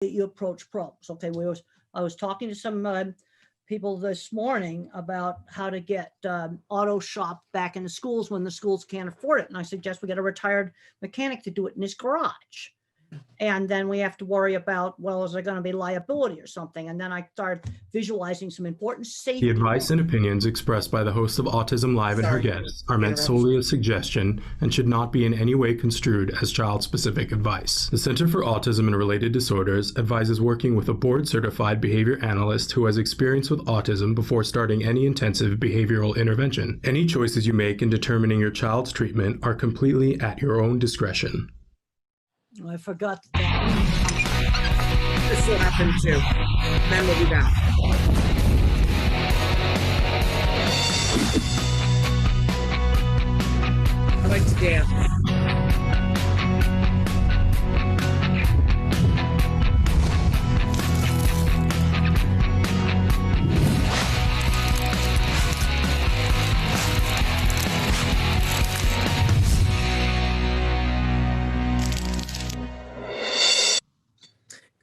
you approach problems. Okay, I was talking to some people this morning about how to get auto shop back in the schools when the schools can't afford it. And I suggest we get a retired mechanic to do it in his garage. And then we have to worry about, well, is there going to be liability or something? And then I started visualizing some important safety. The advice and opinions expressed by the host of Autism Live and her guests are meant solely as suggestion and should not be in any way construed as child-specific advice. The Center for Autism and Related Disorders advises working with a board-certified behavior analyst who has experience with autism before starting any intensive behavioral intervention. Any choices you make in determining your child's treatment are completely at your own discretion. I forgot that. This will happen too. Then we'll be back. I like to dance.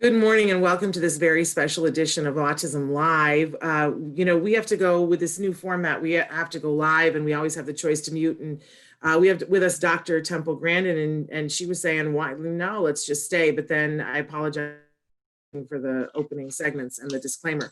Good morning and welcome to this very special edition of Autism Live. We have to go with this new format. We have to go live and we always have the choice to mute. And we have with us Dr. Temple Grandin, and she was saying, "Why? No, let's just stay." But then I apologize for the opening segments and the disclaimer.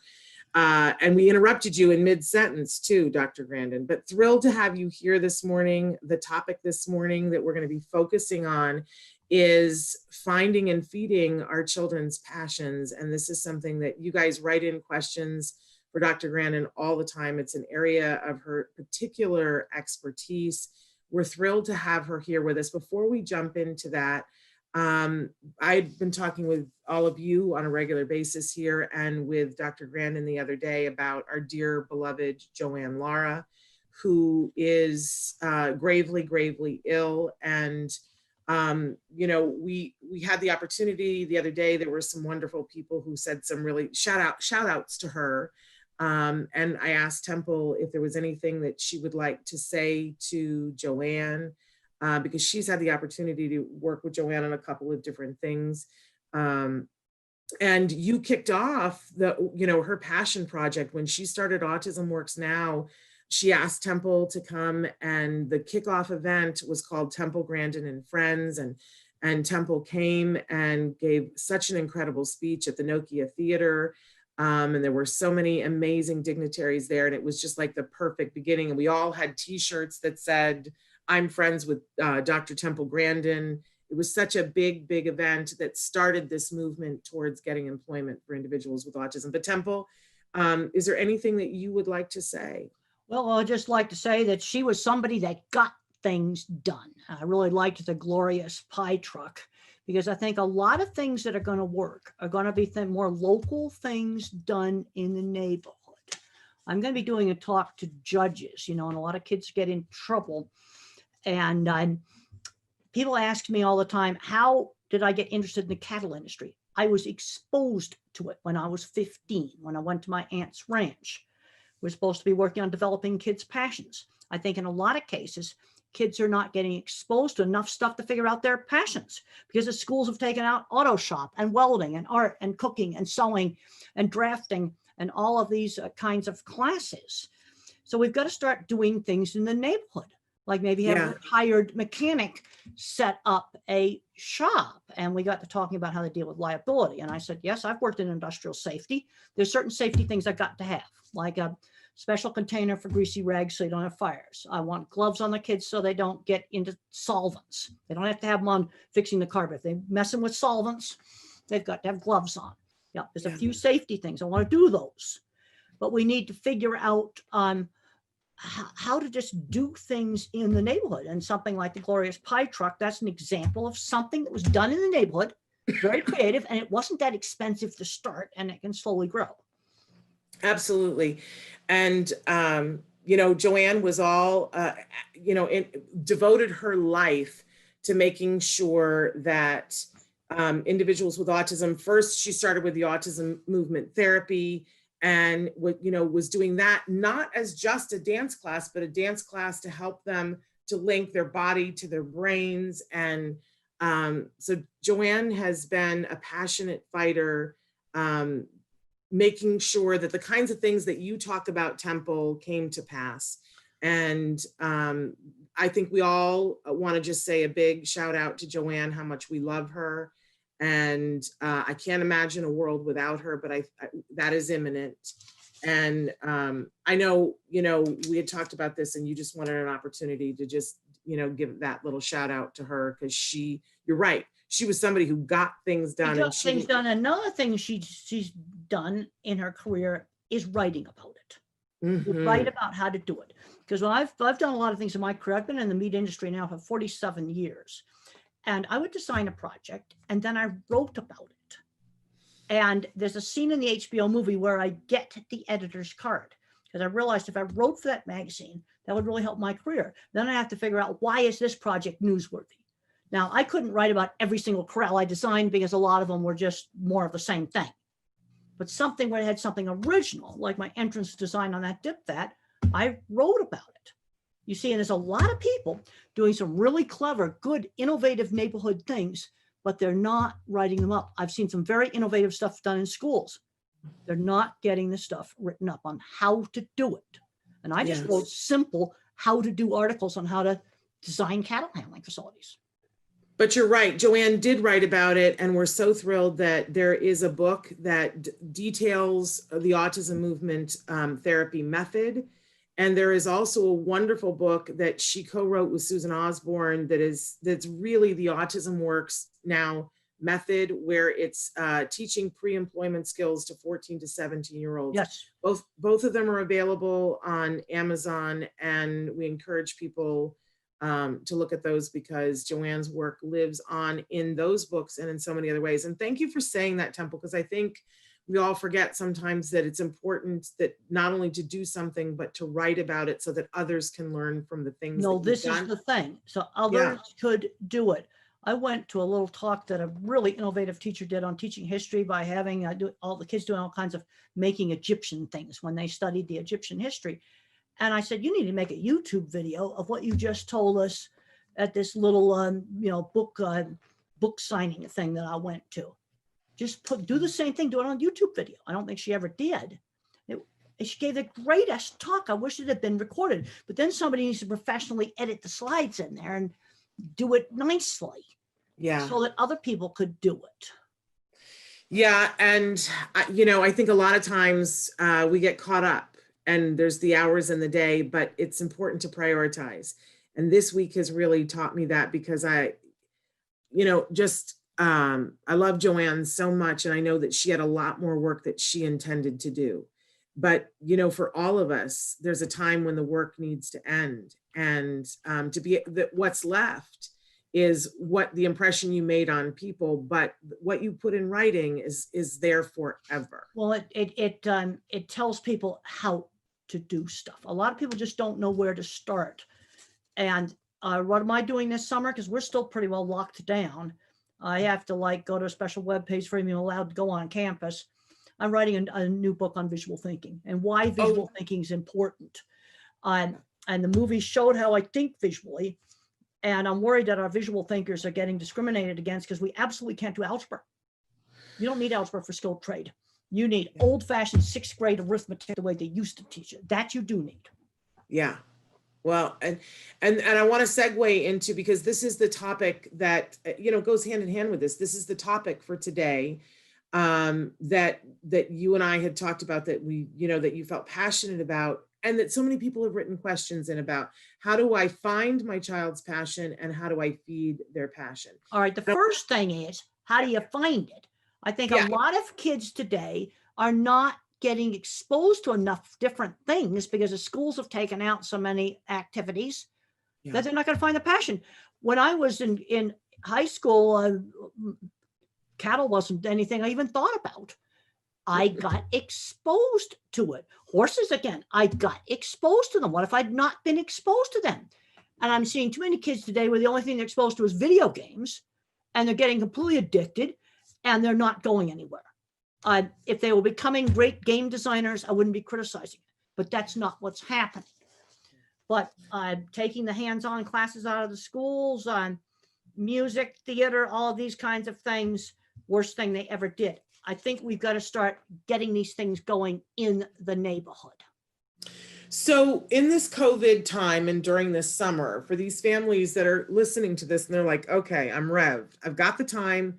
And we interrupted you in mid-sentence too, Dr. Grandin, but thrilled to have you here this morning. The topic this morning that we're going to be focusing on is finding and feeding our children's passions. And this is something that you guys write in questions for Dr. Grandin all the time. It's an area of her particular expertise. We're thrilled to have her here with us. Before we jump into that, I've been talking with all of you on a regular basis here and with Dr. Grandin the other day about our dear beloved Joanne Lara, who is gravely, gravely ill. And we had the opportunity the other day. There were some wonderful people who said some really shout outs to her. And I asked Temple if there was anything that she would like to say to Joanne, because she's had the opportunity to work with Joanne on a couple of different things. And you kicked off her passion project when she started Autism Works Now. She asked Temple to come, and the kickoff event was called Temple Grandin and Friends. And Temple came and gave such an incredible speech at the Nokia Theater. And there were so many amazing dignitaries there. And it was just like the perfect beginning. And we all had t-shirts that said, "I'm friends with Dr. Temple Grandin." It was such a big, big event that started this movement towards getting employment for individuals with autism. But Temple, is there anything that you would like to say? Well, I'd just like to say that she was somebody that got things done. I really liked the glorious pie truck, because I think a lot of things that are going to work are going to be more local things done in the neighborhood. I'm going to be doing a talk to judges, and a lot of kids get in trouble. And people ask me all the time, how did I get interested in the cattle industry? I was exposed to it when I was 15, when I went to my aunt's ranch. We're supposed to be working on developing kids' passions. I think in a lot of cases, kids are not getting exposed to enough stuff to figure out their passions, because the schools have taken out auto shop and welding and art and cooking and sewing and drafting and all of these kinds of classes. So we've got to start doing things in the neighborhood, like maybe have a hired mechanic set up a shop. And we got to talking about how to deal with liability. And I said, yes, I've worked in industrial safety. There's certain safety things I've got to have, like a special container for greasy rags so you don't have fires. I want gloves on the kids so they don't get into solvents. They don't have to have them on fixing the carpet. If they're messing with solvents, they've got to have gloves on. Yeah, there's a few safety things. I want to do those. But we need to figure out how to just do things in the neighborhood. And something like the glorious pie truck, that's an example of something that was done in the neighborhood, very creative, and it wasn't that expensive to start, and it can slowly grow. Absolutely. And, Joanne was all, devoted her life to making sure that individuals with autism, first she started with the autism movement therapy, and was doing that not as just a dance class, but a dance class to help them to link their body to their brains and So Joanne has been a passionate fighter, making sure that the kinds of things that you talk about, Temple, came to pass. And I think we all want to just say a big shout out to Joanne, how much we love her. And I can't imagine a world without her, but that is imminent. And I know, we had talked about this and you just wanted an opportunity to just, give that little shout out to her, because you're right. She was somebody who got things done. Another thing she's done in her career is writing about it. Mm-hmm. Write about how to do it. Because when I've done a lot of things in my career. I've been in the meat industry now for 47 years. And I would design a project and then I wrote about it. And there's a scene in the HBO movie where I get the editor's card, because I realized if I wrote for that magazine, that would really help my career. Then I have to figure out, why is this project newsworthy? Now, I couldn't write about every single corral I designed because a lot of them were just more of the same thing. But something where it had something original, like my entrance design on that dip vat, I wrote about it. You see, and there's a lot of people doing some really clever, good, innovative neighborhood things, but they're not writing them up. I've seen some very innovative stuff done in schools. They're not getting the stuff written up on how to do it. And I just wrote simple how to do articles on how to design cattle handling facilities. But you're right. Joanne did write about it, and we're so thrilled that there is a book that details the autism movement therapy method. And there is also a wonderful book that she co-wrote with Susan Osborne that's really the Autism Works Now method, where it's teaching pre-employment skills to 14 to 17-year-olds. Yes. Both of them are available on Amazon, and we encourage people to look at those, because Joanne's work lives on in those books and in so many other ways. And thank you for saying that, Temple, because I think we all forget sometimes that it's important that not only to do something, but to write about it so that others can learn from the things. No, this is the thing. So others could do it. I went to a little talk that a really innovative teacher did on teaching history by having all the kids doing all kinds of making Egyptian things when they studied the Egyptian history. And I said, you need to make a YouTube video of what you just told us at this little, book signing thing that I went to. Just do the same thing, do it on a YouTube video. I don't think she ever did. She gave the greatest talk. I wish it had been recorded, but then somebody needs to professionally edit the slides in there and do it nicely. Yeah. So that other people could do it. Yeah. And, I think a lot of times we get caught up and there's the hours in the day, but it's important to prioritize. And this week has really taught me that, because I love Joanne so much. And I know that she had a lot more work that she intended to do. But, for all of us, there's a time when the work needs to end. And what's left is what the impression you made on people, but what you put in writing is there forever. Well, it tells people how to do stuff. A lot of people just don't know where to start. And what am I doing this summer? Because we're still pretty well locked down. I have to go to a special webpage for being allowed to go on campus. I'm writing a new book on visual thinking and why visual thinking is important. And the movie showed how I think visually. And I'm worried that our visual thinkers are getting discriminated against because we absolutely can't do algebra. You don't need algebra for skilled trade. You need old-fashioned 6th grade arithmetic the way they used to teach it. That you do need. Yeah. Well, and I want to segue into, because this is the topic that, goes hand in hand with this. This is the topic for today that you and I had talked about, that that you felt passionate about, and that so many people have written questions in about. How do I find my child's passion, and how do I feed their passion? All right. The first thing is, how do you find it? I think a lot of kids today are not getting exposed to enough different things because the schools have taken out so many activities that they're not going to find the passion. When I was in high school, cattle wasn't anything I even thought about. I got exposed to it. Horses, again, I got exposed to them. What if I'd not been exposed to them? And I'm seeing too many kids today where the only thing they're exposed to is video games, and they're getting completely addicted, and they're not going anywhere. If they were becoming great game designers, I wouldn't be criticizing it, but that's not what's happening. But taking the hands-on classes out of the schools, music, theater, all of these kinds of things, worst thing they ever did. I think we've got to start getting these things going in the neighborhood. So in this COVID time and during this summer, for these families that are listening to this and they're like, okay, I'm revved. I've got the time.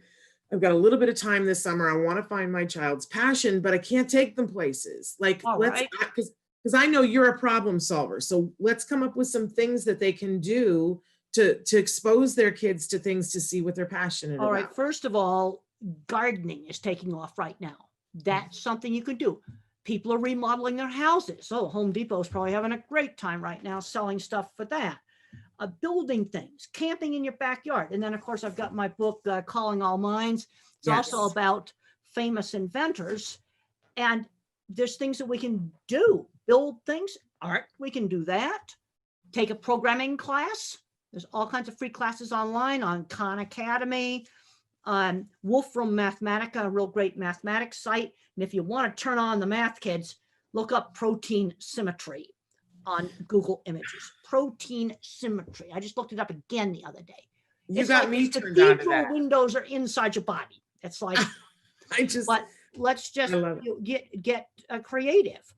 I've got a little bit of time this summer. I want to find my child's passion, but I can't take them places. Like, All let's, right. because I know you're a problem solver. So let's come up with some things that they can do to expose their kids to things to see what they're passionate All right. about. First of all, gardening is taking off right now. That's something you can do. People are remodeling their houses. Oh, Home Depot is probably having a great time right now selling stuff for that. Building things, camping in your backyard. And then, of course, I've got my book, Calling All Minds. It's also about famous inventors. And there's things that we can do. Build things, art, we can do that. Take a programming class. There's all kinds of free classes online on Khan Academy. Wolfram Mathematica, a real great mathematics site. And if you want to turn on the math kids, look up protein symmetry on Google Images. Protein symmetry. I just looked it up again the other day. You got like me the turned on to cathedral that. windows are inside your body. It's like, but let's just get creative.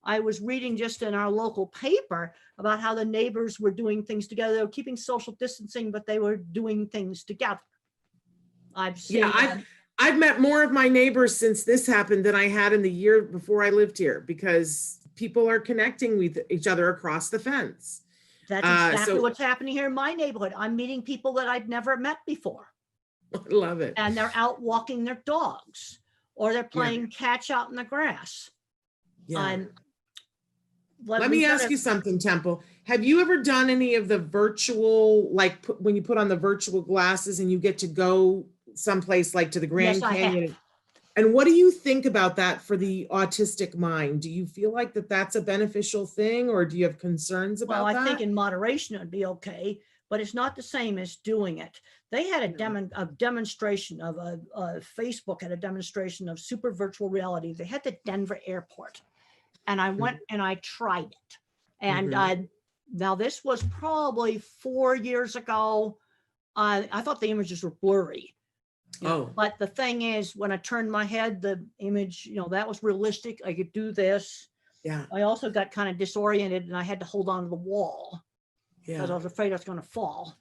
I was reading just in our local paper about how the neighbors were doing things together. They were keeping social distancing, but they were doing things together. I've seen. I've met more of my neighbors since this happened than I had in the year before I lived here, because people are connecting with each other across the fence. That's exactly what's happening here in my neighborhood. I'm meeting people that I'd never met before. I love it. And they're out walking their dogs, or they're playing catch out in the grass. Yeah. Let me ask you something, Temple. Have you ever done any of the virtual, like when you put on the virtual glasses and you get to go someplace like to the Grand Canyon? And what do you think about that for the autistic mind? Do you feel like that's a beneficial thing, or do you have concerns about that? Well, I think in moderation it would be okay, but it's not the same as doing it. They had a demonstration of Facebook had a demonstration of super virtual reality. They had the Denver airport, and I went and I tried it. And now this was probably 4 years ago. I thought the images were blurry. But the thing is, when I turned my head, the image, that was realistic. I could do this. Yeah. I also got kind of disoriented and I had to hold on to the wall because I was afraid I was going to fall.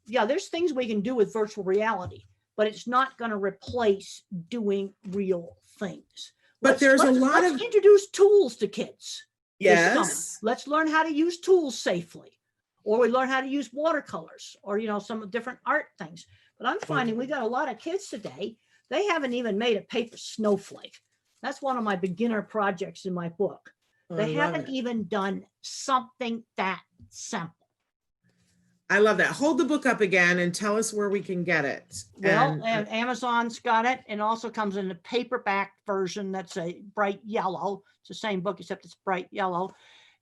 There's things we can do with virtual reality, but it's not going to replace doing real things. But let's introduce tools to kids. Yes. Let's learn how to use tools safely, or we learn how to use watercolors, or some different art things. But I'm finding we got a lot of kids today. They haven't even made a paper snowflake. That's one of my beginner projects in my book. They haven't even done something that simple. I love that. Hold the book up again and tell us where we can get it. Well, Amazon's got it. It also comes in a paperback version that's a bright yellow. It's the same book, except it's bright yellow.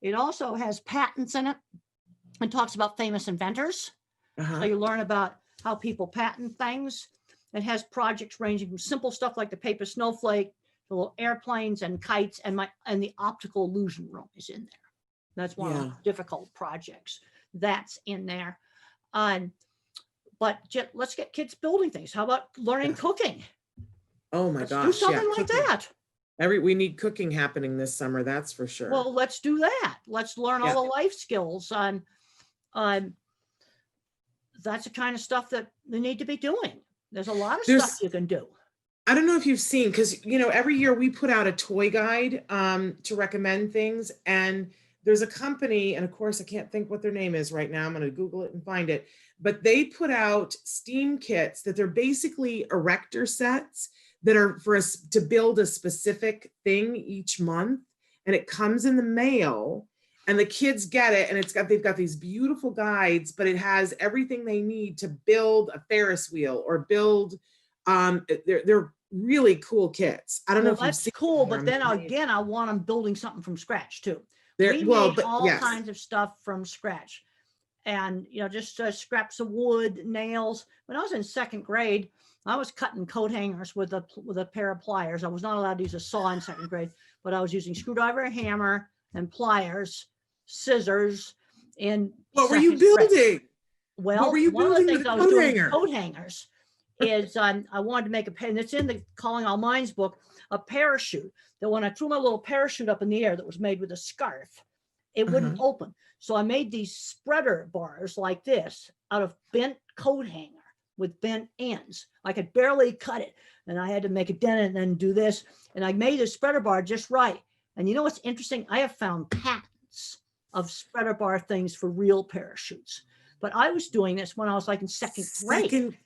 It also has patents in it and talks about famous inventors. So you learn about how people patent things. It has projects ranging from simple stuff like the paper snowflake, the little airplanes and kites, and the optical illusion room is in there. That's one of the difficult projects. That's in there. But let's get kids building things. How about learning cooking? Oh my gosh. Do something like that. We need cooking happening this summer, that's for sure. Well, let's do that. Let's learn all the life skills on that's the kind of stuff that they need to be doing. There's a lot of stuff you can do. I don't know if you've seen, because every year we put out a toy guide to recommend things, and there's a company, and of course I can't think what their name is right now. I'm going to Google it and find it, but they put out STEAM kits that they're basically erector sets that are for us to build a specific thing each month, and it comes in the mail. And the kids get it, and they've got these beautiful guides, but it has everything they need to build a Ferris wheel or build. They're really cool kits. I don't know if that's you've seen cool, but then again, I want them building something from scratch too. We made all kinds of stuff from scratch, and just scraps of wood, nails. When I was in second grade, I was cutting coat hangers with a pair of pliers. I was not allowed to use a saw in second grade, but I was using screwdriver, hammer, and pliers, scissors. And what were you building? Well, were you one of the building things with a I was coat doing hanger? with coat hangers is I wanted to make a, and it's in the Calling All Minds book, a parachute that when I threw my little parachute up in the air that was made with a scarf, it wouldn't open. So I made these spreader bars like this out of bent coat hanger with bent ends. I could barely cut it, and I had to make a dent and then do this. And I made the spreader bar just right. And you know what's interesting? I have found patents of spreader bar things for real parachutes. But I was doing this when I was like in second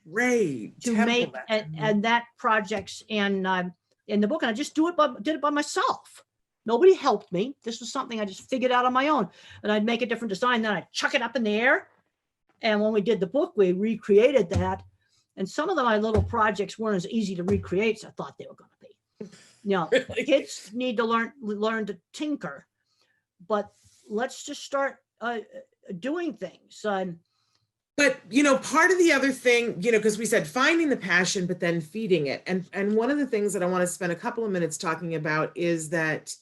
grade to Temple, make, and that project's in the book, and I just did it by myself. Nobody helped me. This was something I just figured out on my own. And I'd make a different design, then I'd chuck it up in the air. And when we did the book, we recreated that. And some of my little projects weren't as easy to recreate as I thought they were going to be. You know, kids need to learn to tinker, but let's just start doing things. But, you know, part of the other thing, you know, because we said finding the passion, but then feeding it. And one of the things that I want to spend a couple of minutes talking about is that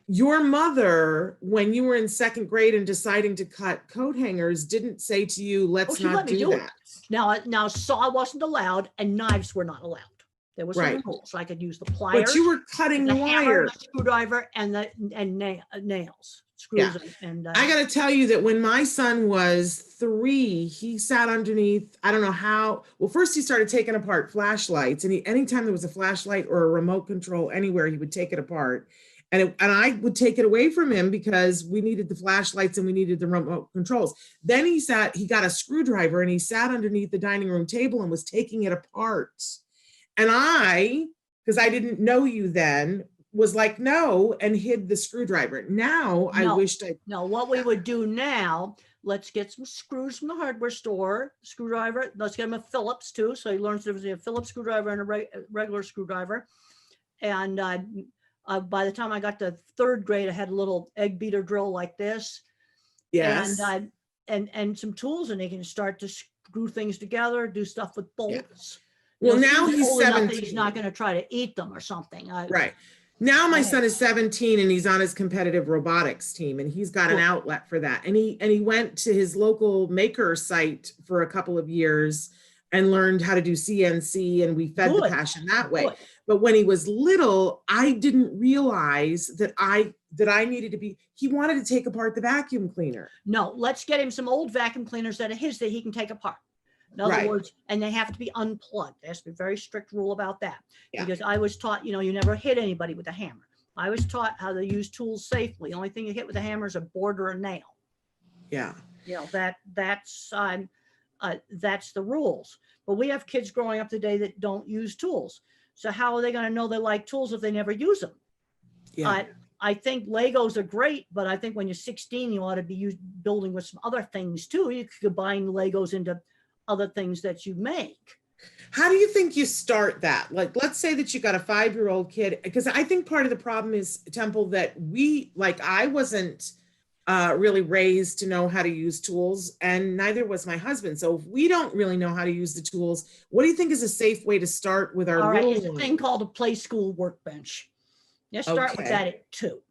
your mother, when you were in second grade and deciding to cut coat hangers, didn't say to you, let's not do that. Now saw wasn't allowed and knives were not allowed. There was some rules. I could use the pliers. But you were cutting the wire. Hammer, the screwdriver, and nails. Screws. And I got to tell you that when my son was 3, he sat underneath, I don't know how, well, first he started taking apart flashlights, and anytime there was a flashlight or a remote control anywhere, he would take it apart. And I would take it away from him because we needed the flashlights and we needed the remote controls. Then he got a screwdriver and he sat underneath the dining room table and was taking it apart. And because I didn't know you then, was like, no, and hid the screwdriver. Now I wished I. No, what we would do now, let's get some screws from the hardware store, screwdriver. Let's get him a Phillips too. So he learns there's a Phillips screwdriver and a regular screwdriver. And by the time I got to third grade, I had a little egg beater drill like this. Yes. And some tools, and he can start to screw things together, do stuff with bolts. Yeah. Well, now he's 17. He's not going to try to eat them or something. Right. Now my son is 17 and he's on his competitive robotics team, and he's got an outlet for that. And he went to his local maker site for a couple of years and learned how to do CNC, and we fed the passion that way. But when he was little, I didn't realize that I needed to be, he wanted to take apart the vacuum cleaner. No, let's get him some old vacuum cleaners that are his that he can take apart. In other words, and they have to be unplugged. There's a very strict rule about that. Because I was taught, you never hit anybody with a hammer. I was taught how to use tools safely. The only thing you hit with a hammer is a board or a nail. Yeah. That's the rules. But we have kids growing up today that don't use tools. So how are they going to know they like tools if they never use them? Yeah. I think Legos are great, but I think when you're 16, you ought to be building with some other things too. You could combine Legos into other things that you make. How do you think you start that? Like, let's say that you got a 5-year-old kid, because I think part of the problem is, Temple, that I wasn't really raised to know how to use tools, and neither was my husband. So if we don't really know how to use the tools, what do you think is a safe way to start with our little one? It's a thing called a play school workbench. You start with that at 2.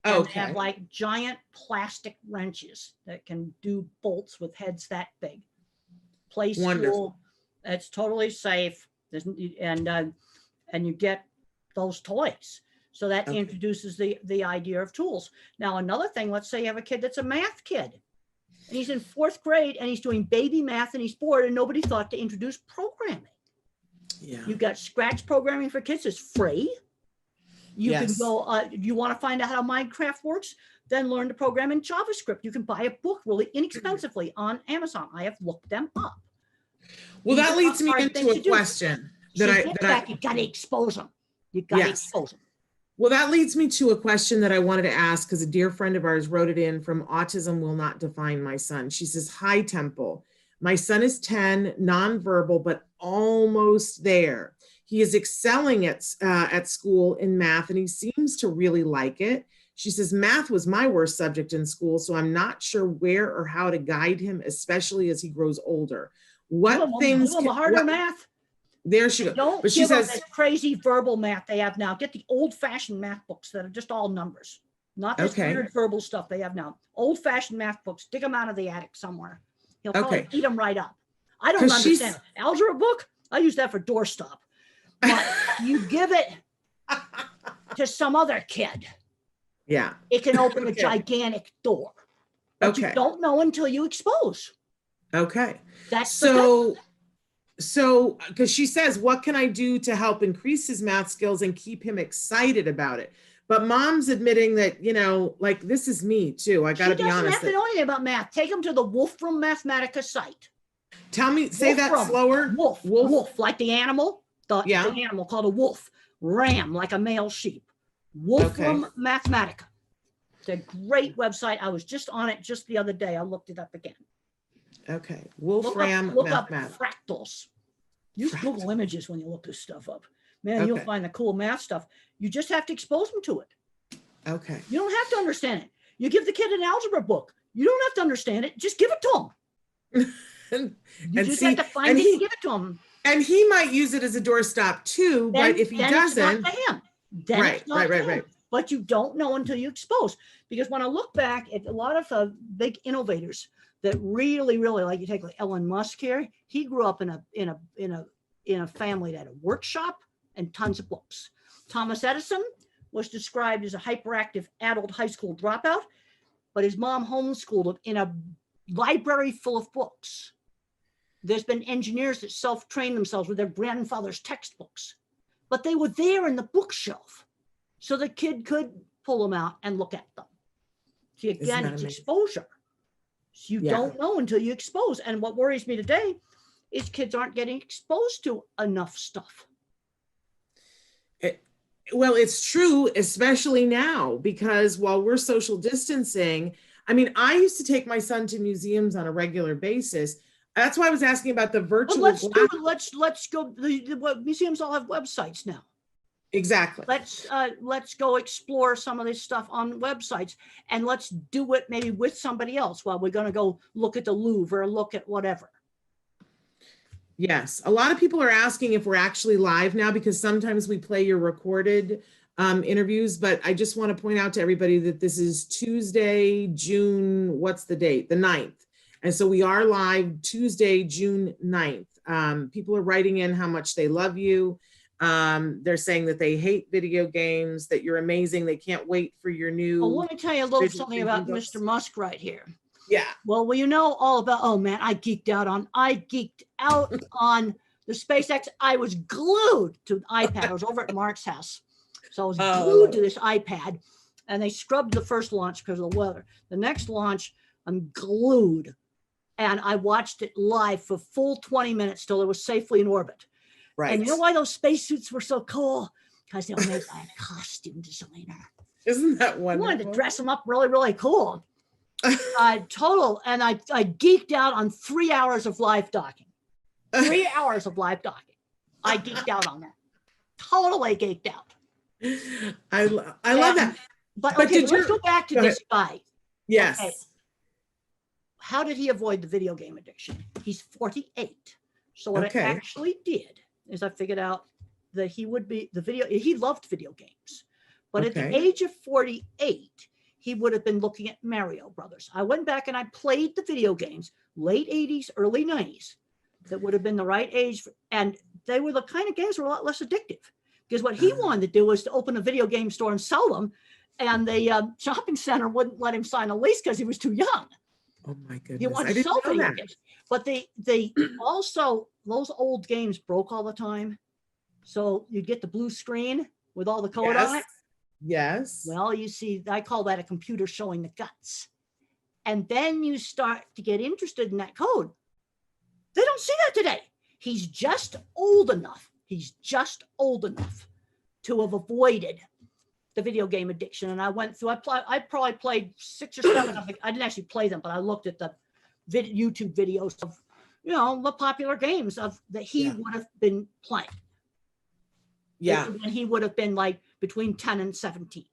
And have like giant plastic wrenches that can do bolts with heads that big. Play school. Wonderful. It's totally safe. And you get those toys. So that introduces the idea of tools. Now, another thing, let's say you have a kid that's a math kid and he's in 4th grade and he's doing baby math and he's bored, and nobody thought to introduce programming. Yeah. You've got Scratch programming for kids. It's free. You can go, you want to find out how Minecraft works, then learn to program in JavaScript. You can buy a book really inexpensively on Amazon. I have looked them up. Well, that leads me into a question that you got to expose them. You got to expose them. Well, that leads me to a question that I wanted to ask, because a dear friend of ours wrote it in from Autism Will Not Define My Son. She says, "Hi, Temple. My son is 10, nonverbal, but almost there. He is excelling at school in math, and he seems to really like it. She says, math was my worst subject in school, so I'm not sure where or how to guide him, especially as he grows older. What things? Harder math? There she goes. But she says, this crazy verbal math they have now. Get the old-fashioned math books that are just all numbers, not this weird verbal stuff they have now. Old-fashioned math books. Dig them out of the attic somewhere. He'll probably Okay. eat them right up. I don't 'Cause she's- understand. Algebra book, I use that for doorstop. But you give it to some other kid, Yeah. it can open a Okay. gigantic door. But you Okay. don't know until you expose. Okay. That's the thing. So, because she says, what can I do to help increase his math skills and keep him excited about it? But mom's admitting that, like, this is me too. I got to be She doesn't honest. have to know anything about math. Take him to the Wolfram Mathematica site. Tell me, say that Wolfram, slower. Wolf, like the animal, the Yeah. animal called a wolf. Ram, like a male sheep. Wolfram Mathematica. It's a great website. I was just on it just the other day. I looked it up again. Okay. Look Wolfram up Mathematica. fractals. Use Fractals. Google Images when you look this stuff up. Man, you'll Okay. find the cool math stuff. You just have to expose them to it. Okay. You don't have to understand it. You give the kid an algebra book. You don't have to understand it. Just give it to him. and You just have to find and it he, and give it to him. and he might use it as a doorstop too, but if he then doesn't, it's not to him. Then right, it's not to him. right. But you don't know until you expose. Because when I look back at a lot of big innovators that really, really, like you take like Elon Musk here, he grew up in a family that had a workshop and tons of books. Thomas Edison was described as a hyperactive adult high school dropout, but his mom homeschooled him in a library full of books. There's been engineers that self-trained themselves with their grandfather's textbooks, but they were there in the bookshelf. So the kid could pull them out and look at them. See, again, it's exposure. So you don't know until you expose. And what worries me today is kids aren't getting exposed to enough stuff. Well, it's true, especially now, because while we're social distancing, I mean, I used to take my son to museums on a regular basis. That's why I was asking about the virtual. Well, let's go. The museums all have websites now. Exactly. Let's go explore some of this stuff on websites, and let's do it maybe with somebody else while we're going to go look at the Louvre or look at whatever. Yes, a lot of people are asking if we're actually live now, because sometimes we play your recorded interviews, but I just want to point out to everybody that this is Tuesday, June, what's the date? The 9th. And so we are live Tuesday, June 9th. People are writing in how much they love you. They're saying that they hate video games, that you're amazing. They can't wait for your new. Well, let me tell you a little something about Mr. Musk right here. Yeah. Well, you know all about, oh man, I geeked out on the SpaceX. I was glued to an iPad. I was over at Mark's house. So I was glued to this iPad, and they scrubbed the first launch because of the weather. The next launch, I'm glued. And I watched it live for full 20 minutes till it was safely in orbit. Right. And you know why those spacesuits were so cool? Because they were made by a costume designer. Isn't that wonderful? I wanted to dress them up really, really cool. And I geeked out on 3 hours of live docking. 3 hours of live docking. I geeked out on that. Totally geeked out. I love that. But okay, let's go back to this guy. Yes. Okay. How did he avoid the video game addiction? He's 48. So what I actually did is I figured out that he loved video games. But at the age of 48, he would have been looking at Mario Brothers. I went back and I played the video games, late 80s, early 90s, that would have been the right age. And they were the kind of games that were a lot less addictive. Because what he wanted to do was to open a video game store and sell them. And the shopping center wouldn't let him sign a lease because he was too young. Oh my goodness. He wanted to sell video games. But they also, those old games broke all the time. So you'd get the blue screen with all the code on it. Yes. Well, you see, I call that a computer showing the guts. And then you start to get interested in that code. They don't see that today. He's just old enough. He's just old enough to have avoided the video game addiction. And I went through, I probably played 6 or 7 of them. I didn't actually play them, but I looked at the YouTube videos of, the popular games that he would have been playing. Yeah. And he would have been like between 10 and 17.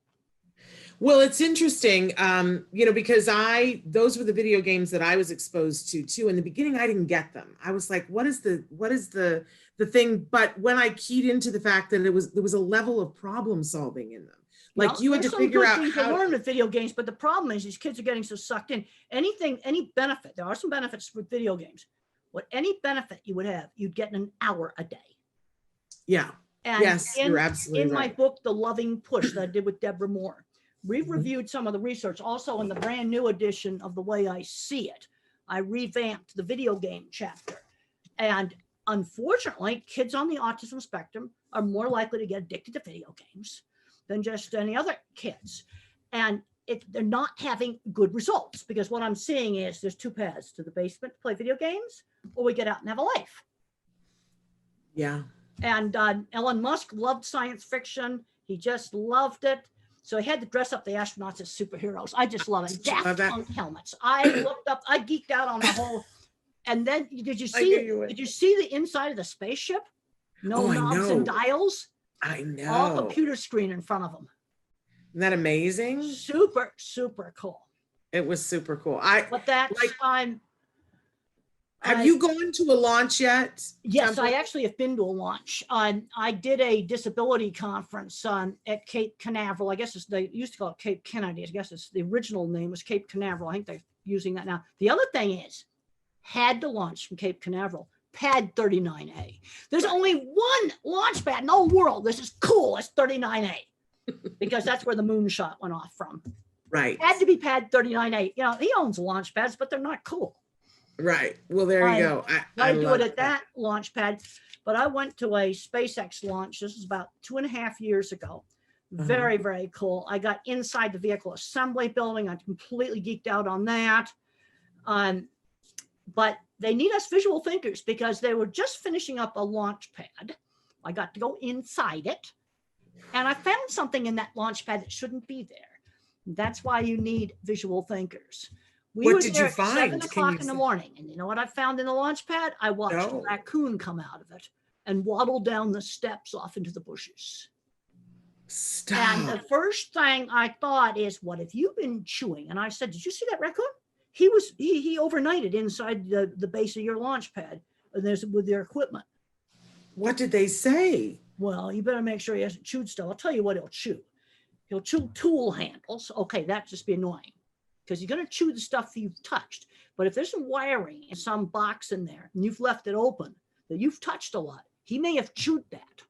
Well, it's interesting, because those were the video games that I was exposed to too. In the beginning, I didn't get them. I was like, what is the thing? But when I keyed into the fact that there was a level of problem solving in them, Like you had to there's some figure good out things to how. learn with video games, but the problem is these kids are getting so sucked in. Any benefit, there are some benefits with video games. Any benefit you would have, you'd get in an hour a day. Yeah. And Yes, you're absolutely in my right. book, The Loving Push, that I did with Deborah Moore, we've Mhm. reviewed some of the research. Also in the brand new edition of The Way I See It, I revamped the video game chapter. And unfortunately, kids on the autism spectrum are more likely to get addicted to video games than just any other kids. And they're not having good results, because what I'm seeing is there's two paths: to the basement to play video games, or we get out and have a life. Yeah. And Elon Musk loved science fiction. He just loved it. So he had to dress up the astronauts as superheroes. I just love it. Daft Punk helmets. I geeked out on the whole. And then did you see the inside of the spaceship? No knobs and dials. I know. All computer screen in front of them. Isn't that amazing? Super, super cool. It was super cool. But that's have you gone to a launch yet? Yes, Temple? I actually have been to a launch. I did a disability conference at Cape Canaveral. I guess they used to call it Cape Kennedy. I guess the original name was Cape Canaveral. I think they're using that now. The other thing is, had to launch from Cape Canaveral, pad 39A. There's only one launch pad in the whole world. This is cool. It's 39A, because that's where the moonshot went off from. Right. Had to be pad 39A. He owns launch pads, but they're not cool. Right. Well, there you go. I do it at that launch pad, but I went to a SpaceX launch. This is about 2.5 years ago. Very, very cool. I got inside the vehicle assembly building. I completely geeked out on that. But they need us visual thinkers, because they were just finishing up a launch pad. I got to go inside it, and I found something in that launch pad that shouldn't be there. That's why you need visual thinkers. What did you find? 7 o'clock in the morning, and you know what I found in the launch pad? I watched a raccoon come out of it and waddle down the steps off into the bushes. Stop. And the first thing I thought is, what have you been chewing? And I said, did you see that raccoon? He overnighted inside the base of your launch pad with their equipment. What did they say? Well, you better make sure he hasn't chewed stuff. I'll tell you what he'll chew. He'll chew tool handles. Okay, that'd just be annoying, because you're going to chew the stuff you've touched. But if there's some wiring in some box in there and you've left it open that you've touched a lot, he may have chewed that.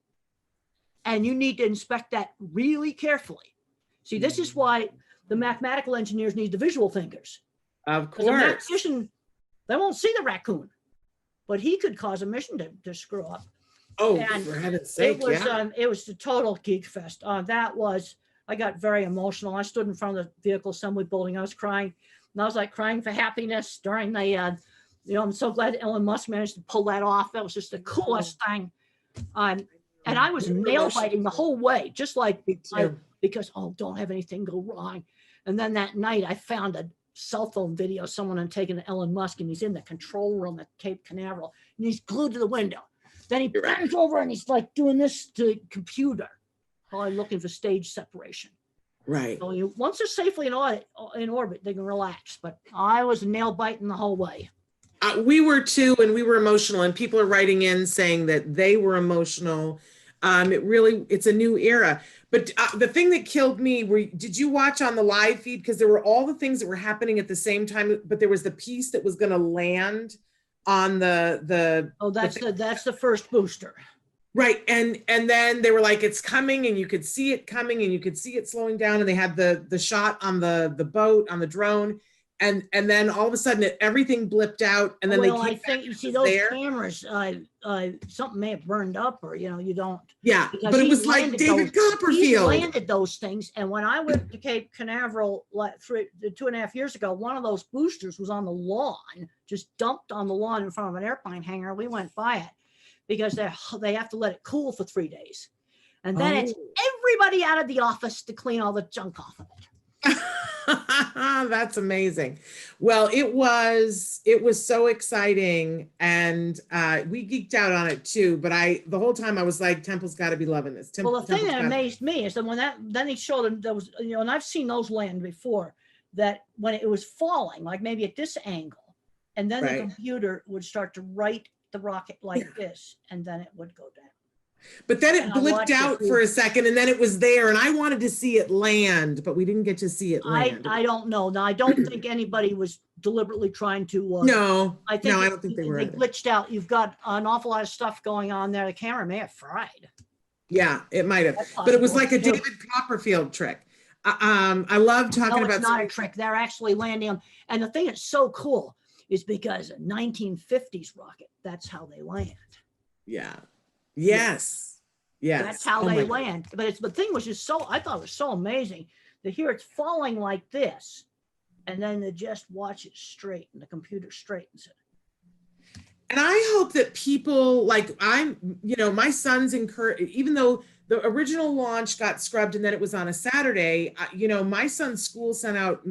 And you need to inspect that really carefully. See, this is why the mathematical engineers need the visual thinkers. Of Because a course. mathematician, they won't see the raccoon, but he could cause a mission to screw up. Oh, And for heaven's sake, it was the total geek fest. I got very emotional. I stood in front of the vehicle assembly building. I was crying, and I was like crying for happiness during the, I'm so glad Elon Musk managed to pull that off. That was just the coolest thing. And I was nail biting the whole way, just like, because, don't have anything go wrong. And then that night I found a cell phone video someone had taken to Elon Musk, and he's in the control room at Cape Canaveral, and he's glued to the window. Then he bends over and he's like doing this to the computer while I'm looking for stage separation. Right. So once they're safely in orbit, they can relax. But I was nail biting the whole way. We were too, and we were emotional, and people are writing in saying that they were emotional. It's a new era. But the thing that killed me, did you watch on the live feed? Because there were all the things that were happening at the same time, but there was the piece that was going to land on that's the first booster. Right. And then they were like, it's coming, and you could see it coming, and you could see it slowing down. And they had the shot on the boat, on the drone. And then all of a sudden everything blipped out. And then I think you see those cameras, something may have burned up, or, you don't. Yeah. But it was like David Copperfield. He landed those things. And when I went to Cape Canaveral 2.5 years ago, one of those boosters was on the lawn, just dumped on the lawn in front of an airplane hangar. We went by it, because they have to let it cool for 3 days. And then it's everybody out of the office to clean all the junk off of it. That's amazing. Well, it was so exciting, and we geeked out on it too. But the whole time I was like, Temple's got to be loving this. Well, the thing that amazed me is that then he showed them there was, and I've seen those land before, that when it was falling, like maybe at this angle, and then the computer would start to write the rocket like this, and then it would go down. But then And it I blipped watched it out through- for a second and then it was there and I wanted to see it land, but we didn't get to see it land. I don't know. Now, I don't think anybody was deliberately trying to. No, I think I don't think they were They either. glitched out. You've got an awful lot of stuff going on there. The camera may have fried. Yeah, it might have, That's but it was possible, like a too. David Copperfield trick. I love talking No, about it's not a something- trick. They're actually landing them. And the thing that's so cool is because a 1950s rocket, that's how they land. Yeah. Yes. Yes. That's how Oh they my God. land. But it's the thing was just so, I thought it was so amazing to hear it's falling like this. And then they just watch it straight and the computer straightens it. And I hope that people like my son's even though the original launch got scrubbed and then it was on a Saturday, my son's school sent out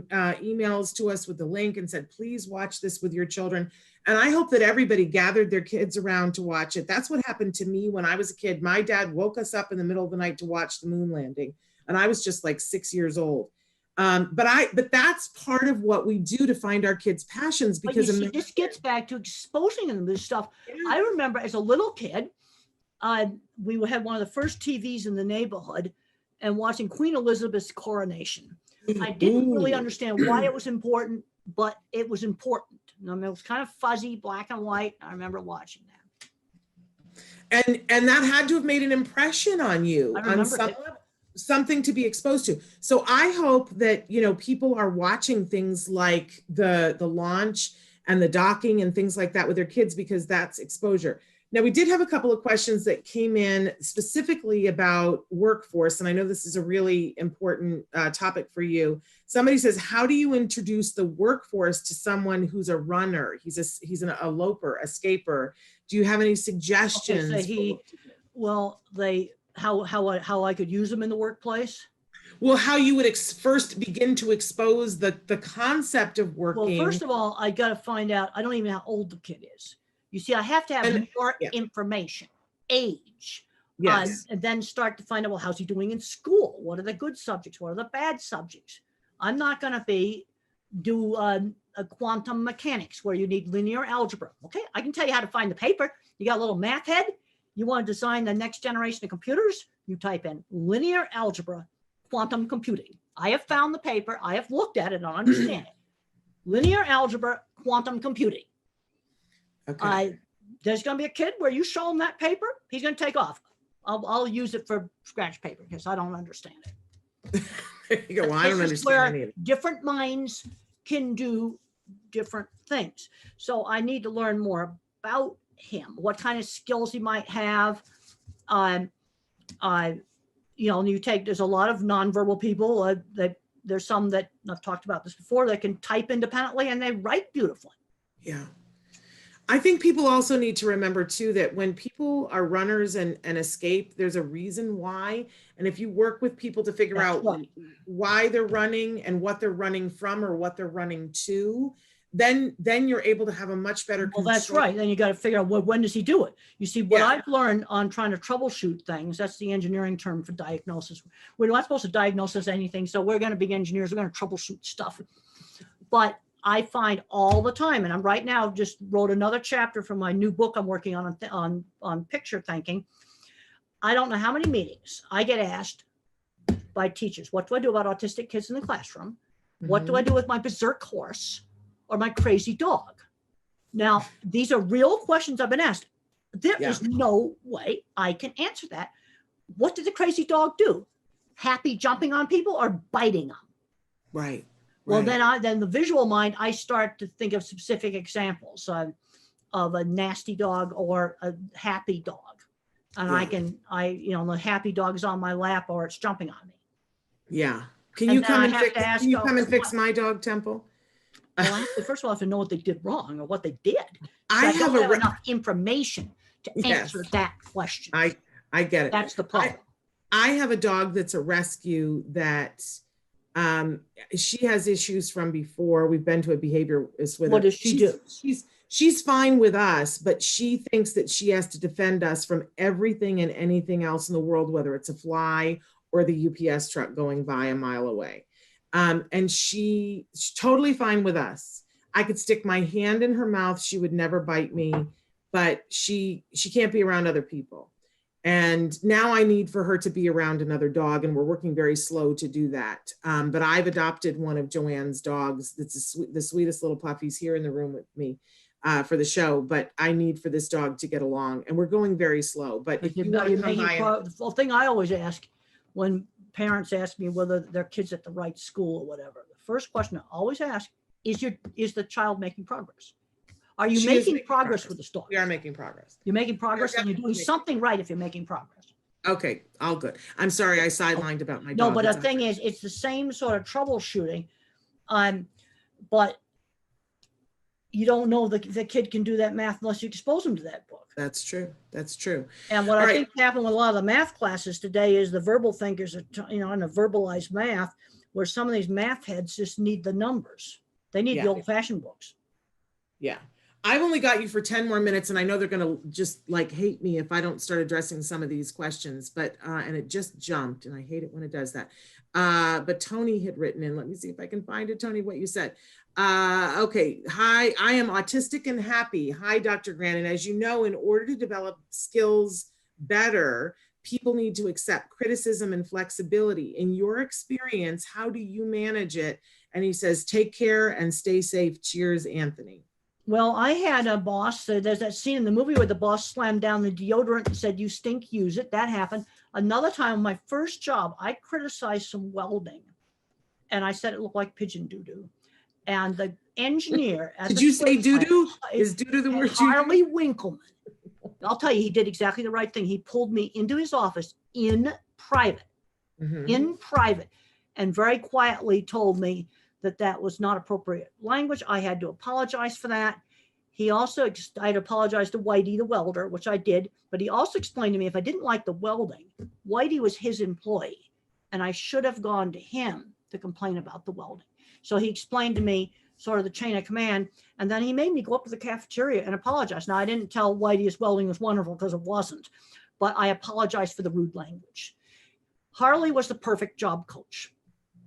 emails to us with the link and said, please watch this with your children. And I hope that everybody gathered their kids around to watch it. That's what happened to me when I was a kid. My dad woke us up in the middle of the night to watch the moon landing. And I was just like 6 years old. But that's part of what we do to find our kids' passions, But you because see, this gets back to exposing them to this stuff. I remember as a little kid, we had one of the first TVs in the neighborhood and watching Queen Elizabeth's coronation. I didn't really understand why it was important, but it was important. I mean, it was kind of fuzzy, black and white. I remember watching that. And that had to have made an impression on you, I on remember something to be exposed to. So I hope that people are watching things like the launch and the docking and things like that with their kids, because that's exposure. Now, we did have a couple of questions that came in specifically about workforce, and I know this is a really important topic for you. Somebody says, how do you introduce the workforce to someone who's a runner? He's an eloper, escaper. Do you have any suggestions? Okay, so how I could use them in the workplace? Well, how you would first begin to expose the concept of working. Well, first of all, I got to find out, I don't even know how old the kid is. You see, I have to have more information, age, Yes. and then start to find out, well, how's he doing in school? What are the good subjects? What are the bad subjects? I'm not going to do a quantum mechanics where you need linear algebra. Okay, I can tell you how to find the paper. You got a little math head. You want to design the next generation of computers? You type in linear algebra, quantum computing. I have found the paper. I have looked at it and I understand it. Linear algebra, quantum computing. Okay. There's going to be a kid where you show him that paper, he's going to take off. I'll use it for scratch paper because I don't understand it. There you go. Well, I don't This is where understand any of it. different minds can do different things. So I need to learn more about him, what kind of skills he might have. There's a lot of nonverbal people that there's some that I've talked about this before that can type independently and they write beautifully. Yeah. I think people also need to remember too that when people are runners and escape, there's a reason why. And if you work with people to figure That's out right. why they're running and what they're running from or what they're running to, then you're able to have a much better Well, that's control. right. Then you got to figure out, well, when does he do it? You see, what Yeah. I've learned on trying to troubleshoot things, that's the engineering term for diagnosis. We're not supposed to diagnose anything, so we're going to be engineers. We're going to troubleshoot stuff. But I find all the time, and I'm right now just wrote another chapter from my new book I'm working on picture thinking. I don't know how many meetings I get asked by teachers, what do I do about autistic kids in the classroom? What do I do with my berserk horse or my crazy dog? Now, these are real questions I've been asked. There is no way I can answer that. What did the crazy dog do? Happy jumping on people or biting them? Right. Well, right. then the visual mind, I start to think of specific examples of a nasty dog or a happy dog. And the happy dog's on my lap or it's jumping on me. Yeah. Can And you then come I and have fix? to ask, Can you come and fix what? my dog, Temple? Well, first of all, I have to know what they did wrong or what they did. I have don't have enough information to Yes. answer that question. I get it. That's the problem. I have a dog that's a rescue that she has issues from before. We've been to a behaviorist with her. What does she do? She's fine with us, but she thinks that she has to defend us from everything and anything else in the world, whether it's a fly or the UPS truck going by a mile away. And she's totally fine with us. I could stick my hand in her mouth. She would never bite me, but she can't be around other people. And now I need for her to be around another dog, and we're working very slow to do that. But I've adopted one of Joanne's dogs. That's the sweetest little puppy. He's here in the room with me for the show, but I need for this dog to get along, and we're going very slow. But if you want to come by, the thing I always ask when parents ask me whether their kid's at the right school or whatever, the first question I always ask is the child making progress? Are you making progress with the dog? We are making progress. You're making progress, and you're doing something right if you're making progress. Okay, all good. I'm sorry I sidelined about my dog. No, but the thing is, it's the same sort of troubleshooting, but you don't know the kid can do that math unless you expose them to that book. That's true. That's true. And what I think happened with a lot of the math classes today is the verbal thinkers are, in a verbalized math, where some of these math heads just need the numbers. They need the old-fashioned books. Yeah. I've only got you for 10 more minutes, and I know they're going to just like hate me if I don't start addressing some of these questions, but, and it just jumped, and I hate it when it does that. But Tony had written in, let me see if I can find it, Tony, what you said. Okay. Hi, I am autistic and happy. Hi, Dr. Grandin. As you know, in order to develop skills better, people need to accept criticism and flexibility. In your experience, how do you manage it? And he says, take care and stay safe. Cheers, Anthony. Well, I had a boss, there's that scene in the movie where the boss slammed down the deodorant and said, you stink, use it. That happened. Another time, my first job, I criticized some welding, and I said it looked like pigeon doo-doo. And the engineer at Did you say doo-doo? Is doo-doo the word? Harley Winkleman. I'll tell you, he did exactly the right thing. He pulled me into his office in private, and very quietly told me that was not appropriate language. I had to apologize for that. He also, I'd apologized to Whitey, the welder, which I did, but he also explained to me if I didn't like the welding, Whitey was his employee, and I should have gone to him to complain about the welding. So he explained to me sort of the chain of command, and then he made me go up to the cafeteria and apologize. Now, I didn't tell Whitey his welding was wonderful because it wasn't, but I apologized for the rude language. Harley was the perfect job coach.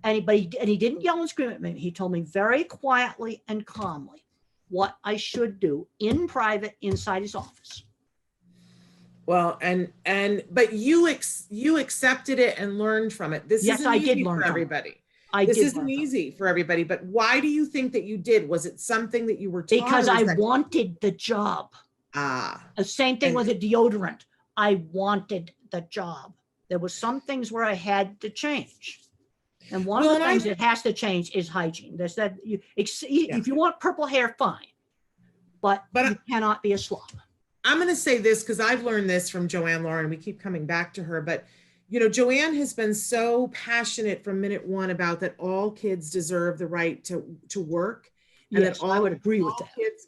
And he didn't yell and scream at me. He told me very quietly and calmly what I should do in private inside his office. Well, but you accepted it and learned from it. This isn't easy for everybody. This isn't easy for everybody, but why do you think that you did? Was it something that you were taught? Because I wanted the job. The same thing with the deodorant. I wanted the job. There were some things where I had to change. And one of the things that has to change is hygiene. There's that if you want purple hair, fine, but you cannot be a slob. I'm going to say this because I've learned this from Joanne Lauren. We keep coming back to her, but Joanne has been so passionate from minute one about that all kids deserve the right to work. And yes, I would agree with that. Kids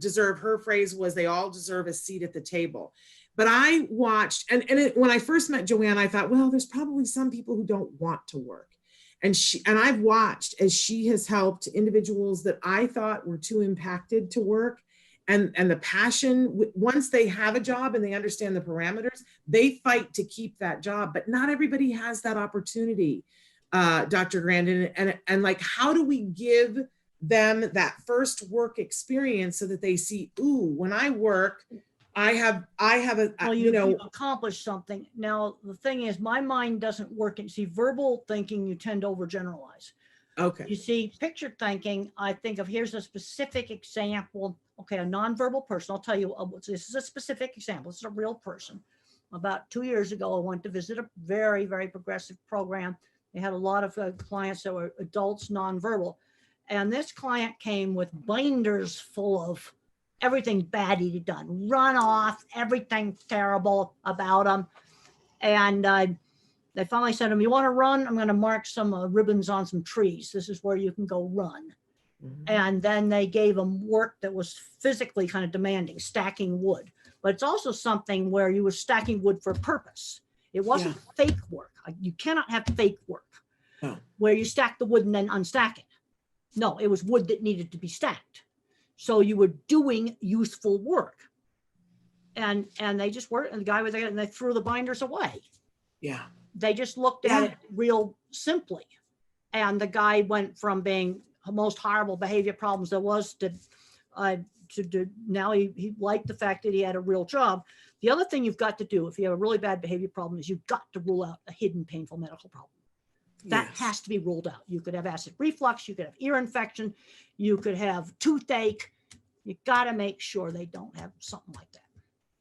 deserve, her phrase was, they all deserve a seat at the table. But I watched, when I first met Joanne, I thought, well, there's probably some people who don't want to work. And I've watched as she has helped individuals that I thought were too impacted to work. And the passion, once they have a job and they understand the parameters, they fight to keep that job. But not everybody has that opportunity, Dr. Grandin. And like, how do we give them that first work experience so that they see, ooh, when I work, I have you've accomplished something. Now, the thing is, my mind doesn't work. And see, verbal thinking, you tend to overgeneralize. Okay. You see, picture thinking, I think of, here's a specific example. Okay, a nonverbal person. I'll tell you, this is a specific example. This is a real person. About 2 years ago, I went to visit a very, very progressive program. They had a lot of clients that were adults, nonverbal. And this client came with binders full of everything bad he'd done, run off, everything terrible about him. And they finally said to him, you want to run? I'm going to mark some ribbons on some trees. This is where you can go run. Mm-hmm. And then they gave him work that was physically kind of demanding, stacking wood. But it's also something where you were stacking wood for a purpose. It wasn't fake work. You cannot have fake work where you stack the wood and then unstack it. No, it was wood that needed to be stacked. So you were doing useful work, and they just worked, and the guy was there, and they threw the binders away. Yeah. They just looked at it real simply. And the guy went from being the most horrible behavior problems there was to now he liked the fact that he had a real job. The other thing you've got to do if you have a really bad behavior problem is you've got to rule out a hidden painful medical problem. That Yes. has to be ruled out. You could have acid reflux, you could have ear infection, you could have toothache. You got to make sure they don't have something like that.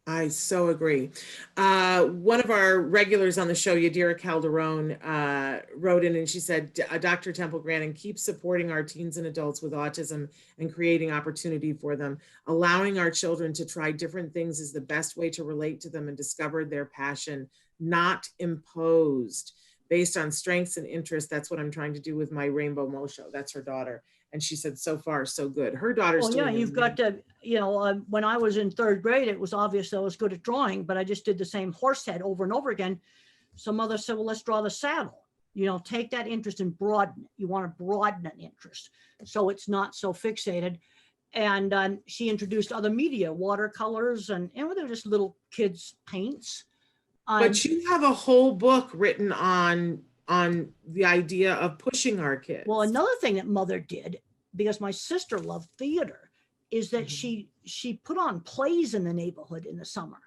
I so agree. One of our regulars on the show, Yadira Calderon, wrote in and she said, Dr. Temple Grandin keeps supporting our teens and adults with autism and creating opportunity for them. Allowing our children to try different things is the best way to relate to them and discover their passion, not imposed. Based on strengths and interests. That's what I'm trying to do with my Rainbow Mo show. That's her daughter. And she said, so far, so good. Her daughter's Well, yeah, doing you've got to, when I was in third grade, it was obvious I was good at drawing, but I just did the same horse head over and over again. So mother said, well, let's draw the saddle. Take that interest and broaden it. You want to broaden an interest so it's not so fixated. And she introduced other media, watercolors, and they're just little kids' paints. But you have a whole book written on the idea of pushing our kids. Well, another thing that mother did, because my sister loved theater, is that she put on plays in the neighborhood in the summer.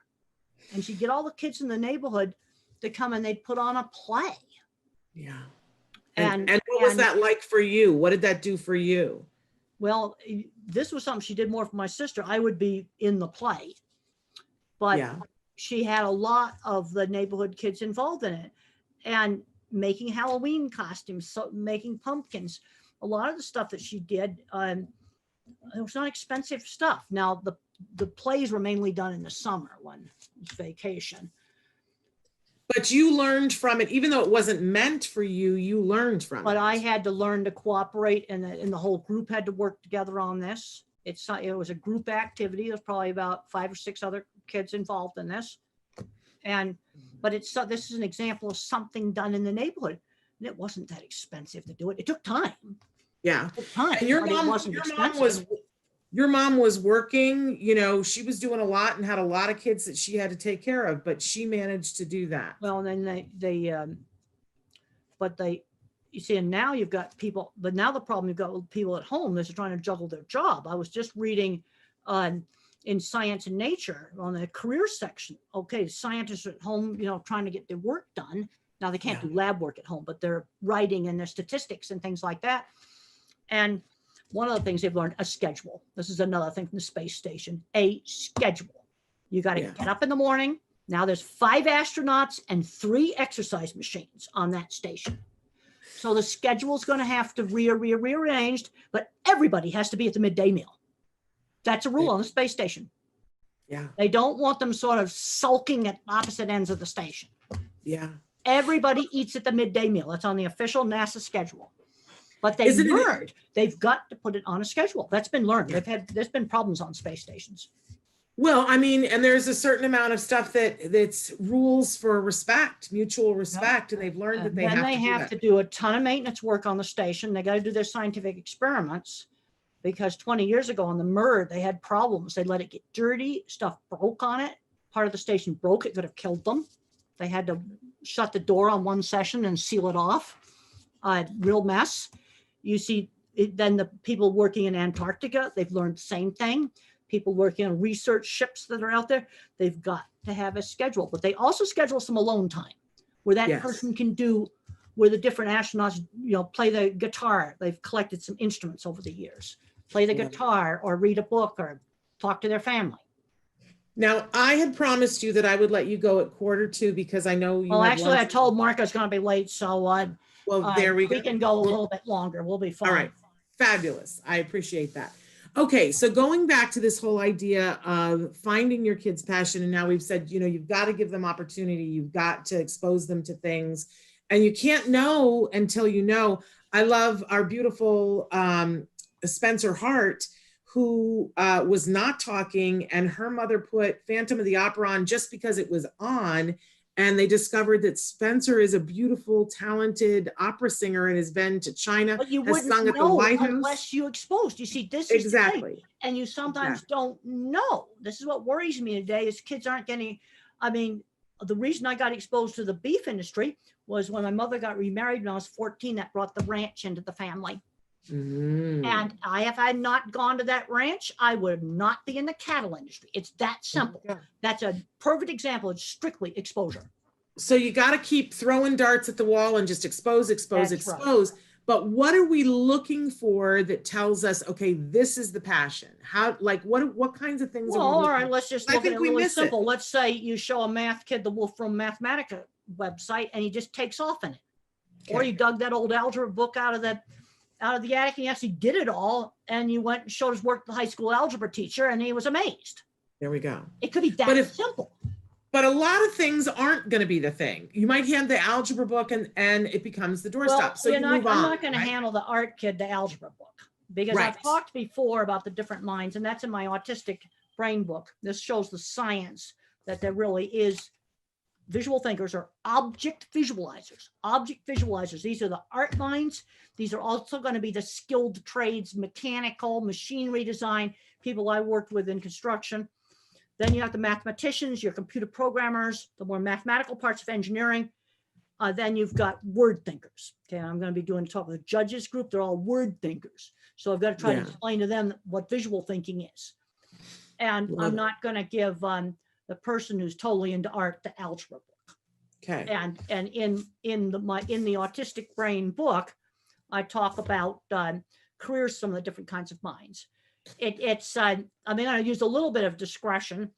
And she'd get all the kids in the neighborhood to come and they'd put on a play. Yeah. And what was that like for you? What did that do for you? Well, this was something she did more for my sister. I would be in the play. But yeah. She had a lot of the neighborhood kids involved in it and making Halloween costumes, so making pumpkins. A lot of the stuff that she did, it was not expensive stuff. Now, the plays were mainly done in the summer when it was vacation. But you learned from it, even though it wasn't meant for you, you learned from it. But I had to learn to cooperate, and the whole group had to work together on this. It was a group activity. There's probably about 5 or 6 other kids involved in this. But this is an example of something done in the neighborhood. And it wasn't that expensive to do it. It took time. Yeah. It took time. And your mom was working, she was doing a lot and had a lot of kids that she had to take care of, but she managed to do that. Well, and then you see, and now you've got people, but now the problem you've got with people at home is they're trying to juggle their job. I was just reading in Science and Nature on the career section. Okay, scientists at home, trying to get their work done. Now they can't do lab work at home, but they're writing and their statistics and things like that. And one of the things they've learned, a schedule. This is another thing from the space station, a schedule. You got to get up in the morning. Now there's 5 astronauts and 3 exercise machines on that station. So the schedule is going to have to rearranged, but everybody has to be at the midday meal. That's a rule on the space station. Yeah. They don't want them sort of sulking at opposite ends of the station. Yeah. Everybody eats at the midday meal. That's on the official NASA schedule. But they've got to put it on a schedule. That's been learned. There's been problems on space stations. Well, and there's a certain amount of stuff that's rules for respect, mutual respect, and they've learned that they have to do a ton of maintenance work on the station. They got to do their scientific experiments because 20 years ago on the Mir, they had problems. They let it get dirty, stuff broke on it. Part of the station broke, it could have killed them. They had to shut the door on one session and seal it off. Real mess. You see, then the people working in Antarctica, they've learned the same thing. People working on research ships that are out there, they've got to have a schedule, but they also schedule some alone time where that person can do, where the different astronauts, play the guitar. They've collected some instruments over the years, play the guitar or read a book or talk to their family. Now, I had promised you that I would let you go at 1:45 because I know you. Well, actually, I told Mark I was going to be late, so there we go. We can go a little bit longer. We'll be fine. All right, fabulous. I appreciate that. Okay, so going back to this whole idea of finding your kids' passion, and now we've said, you've got to give them opportunity, you've got to expose them to things, and you can't know until you know. I love our beautiful Spencer Hart, who was not talking, and her mother put Phantom of the Opera on just because it was on, and they discovered that Spencer is a beautiful, talented opera singer and has been to China, but you has wouldn't sung at the know White House. Unless you exposed. You see, this is exactly, the thing. And you sometimes don't know. This is what worries me today: is kids aren't getting. I mean, the reason I got exposed to the beef industry was when my mother got remarried when I was 14. That brought the ranch into the family. And if I had not gone to that ranch, I would not be in the cattle industry. It's that simple. That's a perfect example of strictly exposure. So you got to keep throwing darts at the wall and just expose. That's Right. But what are we looking for that tells us, okay, this is the passion? How, like, what kinds of things? Well, all right, let's just look at it really simple. It. Let's say you show a math kid the Wolfram Mathematica website and he just takes off in it. Okay. Or you dug that old algebra book out of the attic and he actually did it all, and you went and showed his work to the high school algebra teacher and he was amazed. There we go. It could be that simple. But a lot of things aren't going to be the thing. You might hand the algebra book and it becomes the doorstop. So I'm not going to handle the art kid the algebra book, because I've talked before about the different minds, and that's in my autistic brain book. This shows the science that there really is. Visual thinkers are object visualizers. Object visualizers. These are the art minds. These are also going to be the skilled trades, mechanical, machinery design, people I worked with in construction. Then you have the mathematicians, your computer programmers, the more mathematical parts of engineering. Then you've got word thinkers. Okay, I'm going to be doing talk with the judges group. They're all word thinkers. So I've got to try to explain to them what visual thinking is. And I'm not going to give the person who's totally into art the algebra book. Okay. And in the autistic brain book, I talk about careers, some of the different kinds of minds. I'm going to use a little bit of discretion,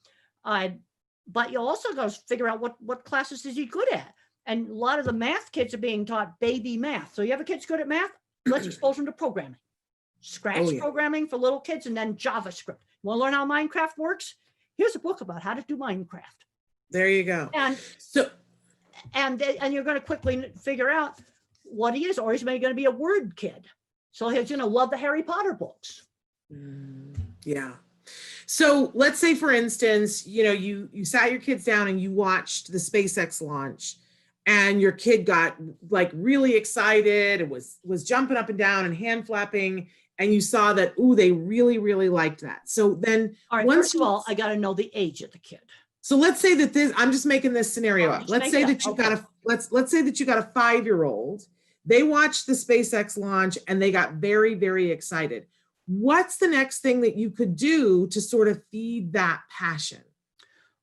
but you also got to figure out what classes is he good at. And a lot of the math kids are being taught baby math. So you have a kid's good at math, let's expose them to programming. Scratch programming for little kids, and then JavaScript. You want to learn how Minecraft works? Here's a book about how to do Minecraft. There you go. And you're going to quickly figure out what he is, or he's maybe going to be a word kid. So he's going to love the Harry Potter books. Yeah. So let's say, for instance, you sat your kids down and you watched the SpaceX launch, and your kid got like really excited and was jumping up and down and hand flapping, and you saw that, they really, really liked that. So then, all right, first of all, I got to know the age of the kid. So let's say that I'm just making this scenario up. Let's say that you got a 5-year-old. They watched the SpaceX launch and they got very, very excited. What's the next thing that you could do to sort of feed that passion?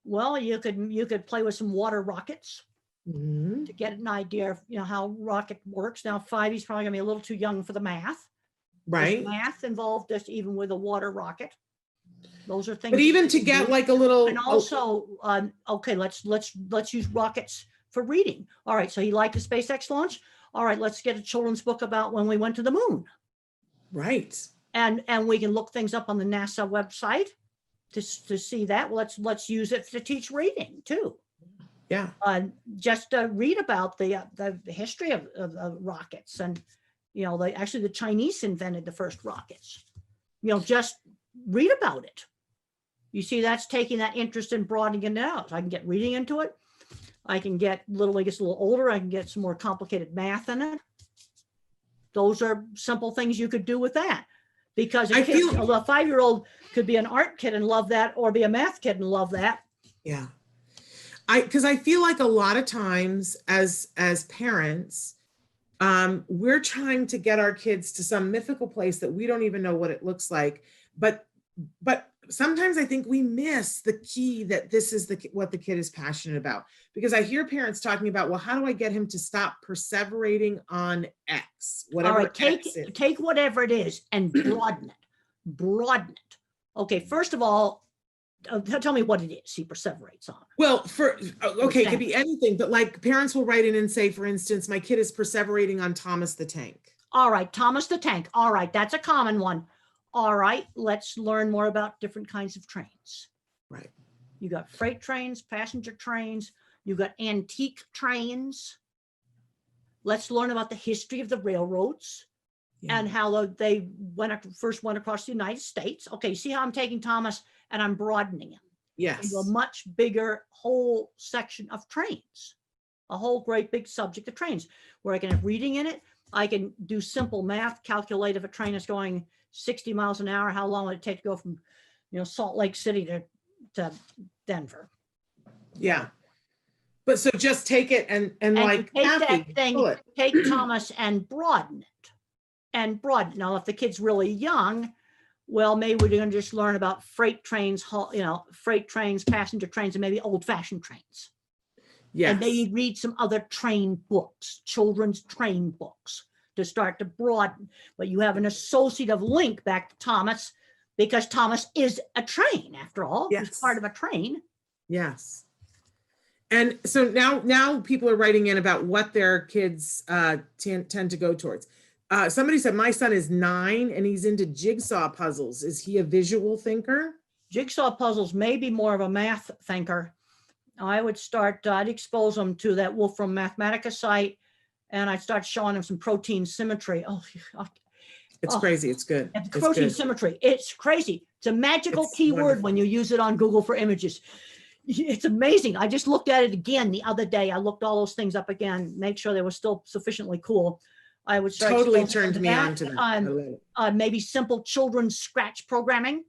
Well, you could play with some water rockets to get an idea of how rocket works. Now 5, he's probably gonna be a little too young for the math. Right. There's math involved just even with a water rocket. Those are things. But even to get like a little. And also, okay, let's use rockets for reading. All right, so he liked the SpaceX launch. All right, let's get a children's book about when we went to the moon. Right. And we can look things up on the NASA website to see that. Well, let's use it to teach reading too. Yeah. Just read about the history of rockets, and actually the Chinese invented the first rockets. Just read about it. You see, that's taking that interest and broadening it out. I can get reading into it. I can get when it gets a little older, I can get some more complicated math in it. Those are simple things you could do with that. Because a 5-year-old could be an art kid and love that, or be a math kid and love that. Yeah. Because I feel like a lot of times as parents, we're trying to get our kids to some mythical place that we don't even know what it looks like. But sometimes I think we miss the key, that this is what the kid is passionate about. Because I hear parents talking about, well, how do I get him to stop perseverating on X? Whatever. All right, take whatever it is and broaden it. Broaden it. Okay, first of all, tell me what it is he perseverates on. Well, it could be anything, but like parents will write in and say, for instance, my kid is perseverating on Thomas the Tank. All right, Thomas the Tank. All right, that's a common one. All right, let's learn more about different kinds of trains. Right. You got freight trains, passenger trains, you got antique trains. Let's learn about the history of the railroads and how they first went across the United States. Okay, see how I'm taking Thomas and I'm broadening him. Yes. Into a much bigger whole section of trains, a whole great big subject of trains, where I can have reading in it. I can do simple math, calculate if a train is going 60 miles an hour, how long would it take to go from, Salt Lake City to Denver? Yeah. But so just take it and like take that thing, take Thomas and broaden it. and broaden. Now, if the kid's really young, well, maybe we're going to just learn about freight trains, freight trains, passenger trains, and maybe old-fashioned trains. Yes. And maybe read some other train books, children's train books, to start to broaden. But you have an associative link back to Thomas, because Thomas is a train, after all. Yes. He's part of a train. Yes. And so now people are writing in about what their kids tend to go towards. Somebody said, my son is 9 and he's into jigsaw puzzles. Is he a visual thinker? Jigsaw puzzles may be more of a math thinker. I would start, I'd expose them to that Wolfram Mathematica site, and I'd start showing them some protein symmetry. It's crazy. It's good. And protein symmetry. It's crazy. It's a magical keyword when you use it on Google for images. It's amazing. I just looked at it again the other day. I looked all those things up again, make sure they were still sufficiently cool. I would start totally turned me on to that. Maybe simple children's Scratch programming,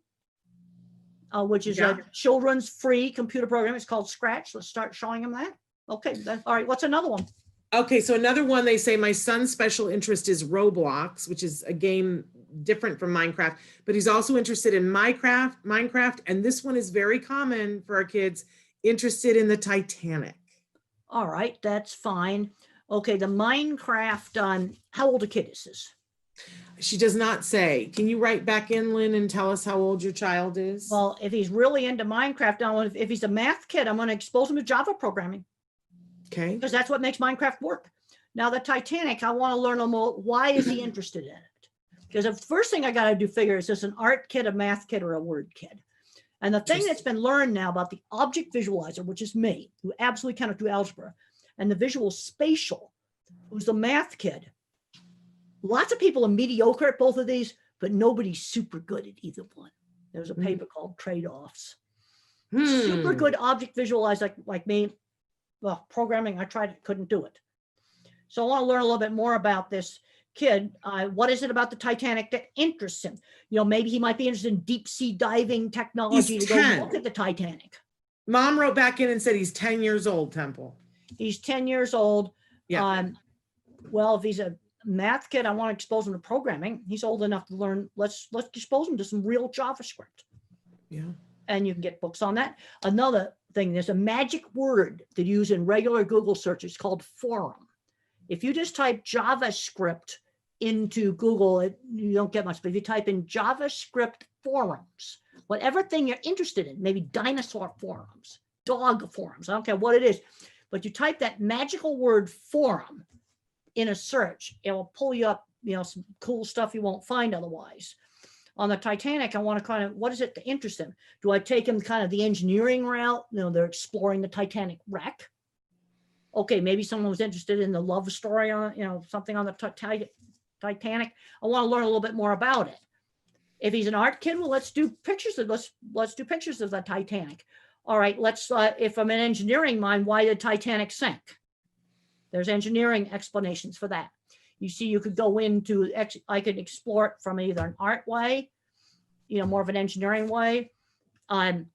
which is Yeah. a children's free computer program. It's called Scratch. Let's start showing them that. Okay. All right. What's another one? Okay, so another one, they say my son's special interest is Roblox, which is a game different from Minecraft, but he's also interested in Minecraft, and this one is very common for our kids, interested in the Titanic. All right, that's fine. Okay, the Minecraft, how old a kid is this? She does not say. Can you write back in, Lynn, and tell us how old your child is? Well, if he's really into Minecraft, if he's a math kid, I'm going to expose him to Java programming. Okay. Because that's what makes Minecraft work. Now, the Titanic, I want to learn a more, why is he interested in it? Because the first thing I got to do figure is this an art kid, a math kid, or a word kid? And the thing that's been learned now about the object visualizer, which is me, who absolutely cannot do algebra, and the visual spatial, who's the math kid. Lots of people are mediocre at both of these, but nobody's super good at either one. There's a paper called Trade-Offs. Super good object visualizer like me. Well, programming, I tried it, couldn't do it. So I want to learn a little bit more about this kid. What is it about the Titanic that interests him? Maybe he might be interested in deep sea diving technology to go look at the Titanic. Mom wrote back in and said he's 10 years old, Temple. He's 10 years old. Yeah. Well, if he's a math kid, I want to expose him to programming. He's old enough to learn. Let's expose him to some real JavaScript. Yeah. And you can get books on that. Another thing, there's a magic word to use in regular Google searches called forum. If you just type JavaScript into Google, you don't get much, but if you type in JavaScript forums, whatever thing you're interested in, maybe dinosaur forums, dog forums, I don't care what it is, but you type that magical word forum in a search, it will pull you up, some cool stuff you won't find otherwise. On the Titanic, I want to kind of, what is it that interests him? Do I take him kind of the engineering route? They're exploring the Titanic wreck. Okay, maybe someone was interested in the love story on, something on the Titanic. I want to learn a little bit more about it. If he's an art kid, well, let's do pictures of let's do pictures of the Titanic. All right, let's. If I'm an engineering mind, why did Titanic sink? There's engineering explanations for that. You see, you could go into, I could explore it from either an art way, more of an engineering way. There's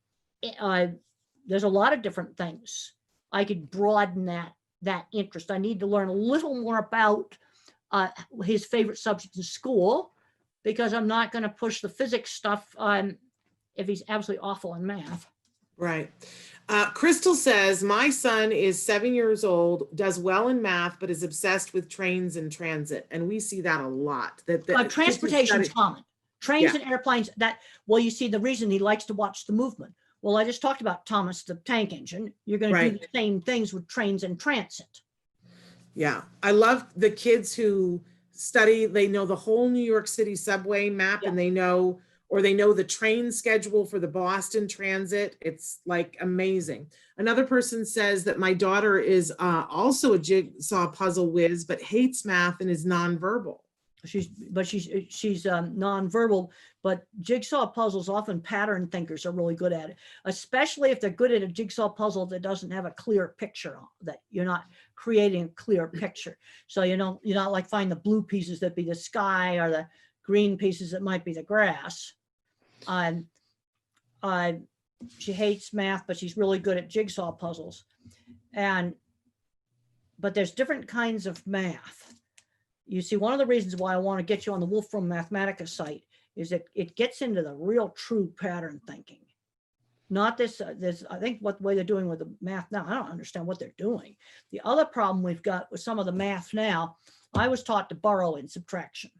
a lot of different things. I could broaden that interest. I need to learn a little more about his favorite subject in school, because I'm not going to push the physics stuff if he's absolutely awful in math. Right. Crystal says, my son is 7 years old, does well in math, but is obsessed with trains and transit. And we see that a lot. Transportation is common. Trains and airplanes, you see the reason he likes to watch the movement. Well, I just talked about Thomas the Tank Engine. You're going to do the same things with trains and transit. Yeah. I love the kids who study, they know the whole New York City subway map, and they know the train schedule for the Boston Transit. It's like amazing. Another person says that my daughter is also a jigsaw puzzle whiz, but hates math and is nonverbal. She's nonverbal, but jigsaw puzzles, often pattern thinkers are really good at it, especially if they're good at a jigsaw puzzle that doesn't have a clear picture, that you're not creating a clear picture. So you're not like find the blue pieces that be the sky, or the green pieces that might be the grass. She hates math, but she's really good at jigsaw puzzles. But there's different kinds of math. You see, one of the reasons why I want to get you on the Wolfram Mathematica site is that it gets into the real true pattern thinking. Not this, I think what way they're doing with the math now, I don't understand what they're doing. The other problem we've got with some of the math now, I was taught to borrow in subtraction.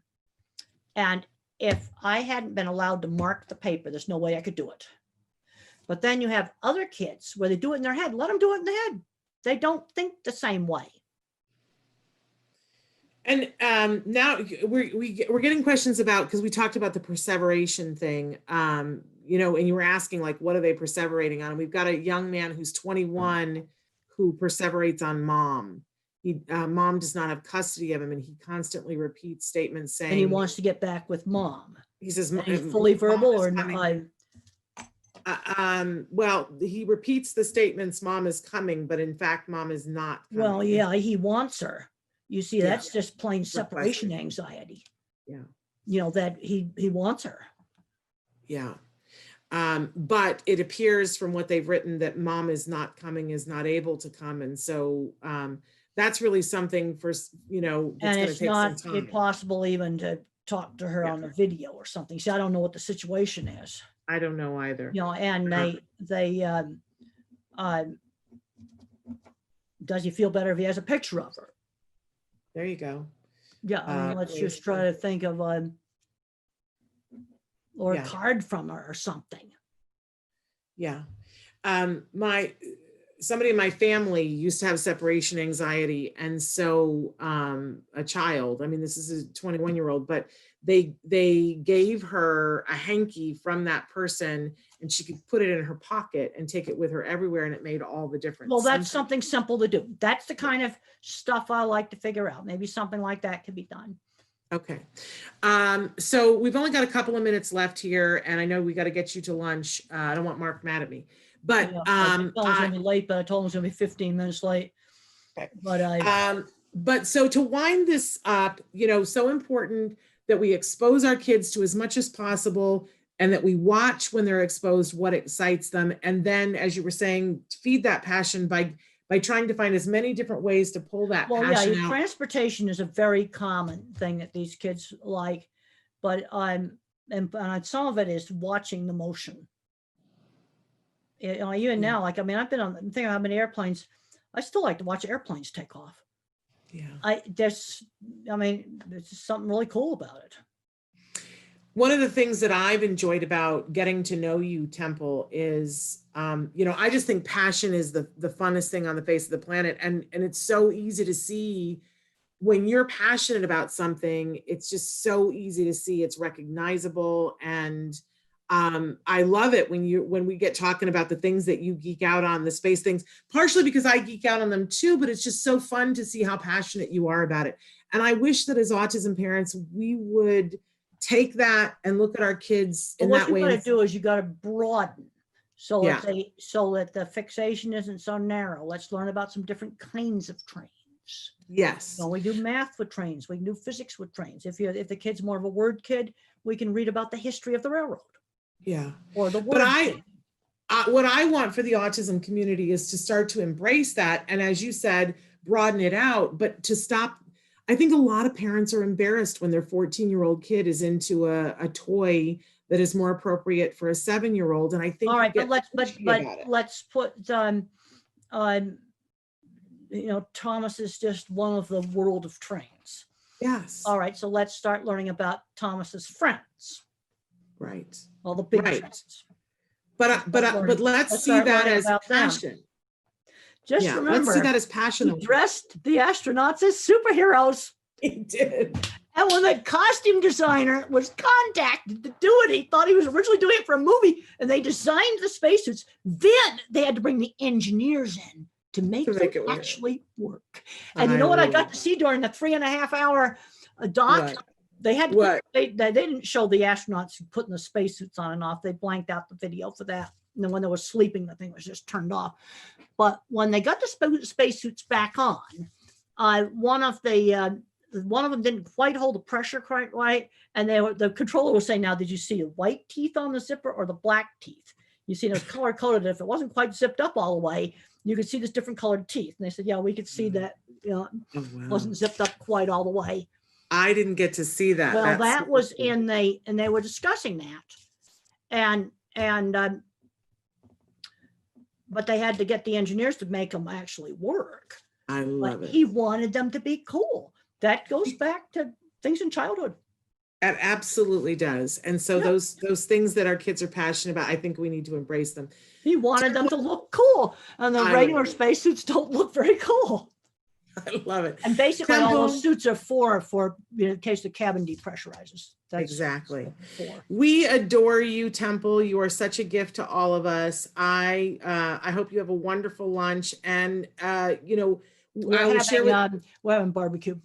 And if I hadn't been allowed to mark the paper, there's no way I could do it. But then you have other kids where they do it in their head. Let them do it in their head. They don't think the same way. And now we're getting questions about, because we talked about the perseveration thing, you know, and you were asking like, what are they perseverating on? And we've got a young man who's 21 who perseverates on mom. Mom does not have custody of him, and he constantly repeats statements saying, And he wants to get back with mom. he says, And he's fully verbal or not? Well, he repeats the statements, mom is coming, but in fact, mom is not coming. Well, yeah, he wants her. You see, Yeah. that's just plain separation anxiety. Yeah. You know, that he wants her. Yeah. But it appears from what they've written that mom is not coming, is not able to come. And so that's really something for, you know, And going to it's take not some time. possible even to talk to her on the video or something. See, I don't know what the situation is. I don't know either. You know, and does he feel better if he has a picture of her? There you go. Yeah, I mean, let's just try to think of or a Yeah. card from her or something. Yeah. Somebody in my family used to have separation anxiety. And so a child, I mean, this is a 21-year-old, but they gave her a hanky from that person, and she could put it in her pocket and take it with her everywhere. And it made all the difference. Well, that's something simple to do. That's the kind of stuff I like to figure out. Maybe something like that could be done. Okay. So we've only got a couple of minutes left here, and I know we got to get you to lunch. I don't want Mark mad at me, but Yeah, I told him he was gonna be late, but I told him he was gonna be 15 minutes late. Okay. But so to wind this up, you know, so important that we expose our kids to as much as possible, and that we watch when they're exposed what excites them. And then, as you were saying, feed that passion by trying to find as many different ways to pull that passion out. Transportation is a very common thing that these kids like, but and some of it is watching the motion. You know, even now, like, I mean, I've been on airplanes. I still like to watch airplanes take off. Yeah. There's just something really cool about it. One of the things that I've enjoyed about getting to know you, Temple, is, you know, I just think passion is the funnest thing on the face of the planet. And it's so easy to see when you're passionate about something. It's just so easy to see. It's recognizable. And I love it when we get talking about the things that you geek out on, the space things, partially because I geek out on them too, but it's just so fun to see how passionate you are about it. And I wish that as autism parents, we would take that and look at our kids in that way. What you got to do is you got to broaden so that the fixation isn't so narrow. Let's learn about some different kinds of trains. Yes. So we do math with trains. We can do physics with trains. If the kid's more of a word kid, we can read about the history of the railroad. Yeah. Or the word kid. What I want for the autism community is to start to embrace that. And as you said, broaden it out, but to stop. I think a lot of parents are embarrassed when their 14-year-old kid is into a toy that is more appropriate for a 7-year-old. And I think, all right, but let's put, you know, Thomas is just one of the world of trains. Yes. All right, so let's start learning about Thomas's friends. Right. All the big friends. But let's see that as passion. Just remember, let's see that as passion. He dressed the astronauts as superheroes. He did. And when the costume designer was contacted to do it, he thought he was originally doing it for a movie, and they designed the spacesuits. Then they had to bring the engineers in to make it actually work. And you know what I got to see during the 3.5 hour doc? What? They had to they didn't show the astronauts putting the spacesuits on and off. They blanked out the video for that. And then when they were sleeping, the thing was just turned off. But when they got the spacesuits back on, one of them didn't quite hold the pressure quite right. And the controller was saying, now, did you see the white teeth on the zipper or the black teeth? You see, it was color coded. If it wasn't quite zipped up all the way, you could see this different colored teeth. And they said, yeah, we could see that, you know, it wasn't zipped up quite all the way. I didn't get to see that. Well, That's that super was cool. and they were discussing that. But they had to get the engineers to make them actually work. I love But it. he wanted them to be cool. That goes back to things in childhood. It absolutely does. And so Yeah. those things that our kids are passionate about, I think we need to embrace them. He wanted them to look cool, and the I regular agree. spacesuits don't look very cool. I love it. And basically, all Temple. those suits are for in case the cabin depressurizes. That's Exactly. for. We adore you, Temple. You are such a gift to all of us. I hope you have a wonderful lunch. And you know, I will share with We're having barbecue.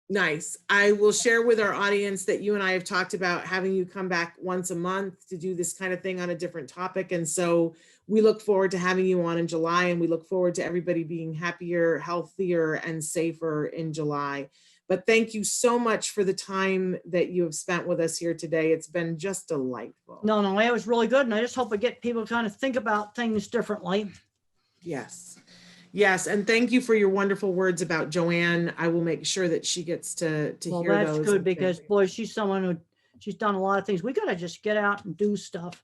Nice. I will share with our audience that you and I have talked about having you come back once a month to do this kind of thing on a different topic. And so we look forward to having you on in July, and we look forward to everybody being happier, healthier, and safer in July. But thank you so much for the time that you have spent with us here today. It's been just delightful. No, it was really good. And I just hope I get people to kind of think about things differently. Yes. Yes, and thank you for your wonderful words about Joanne. I will make sure that she gets to Well, hear that's those. good because, boy, she's someone who she's done a lot of things. We got to just get out and do stuff.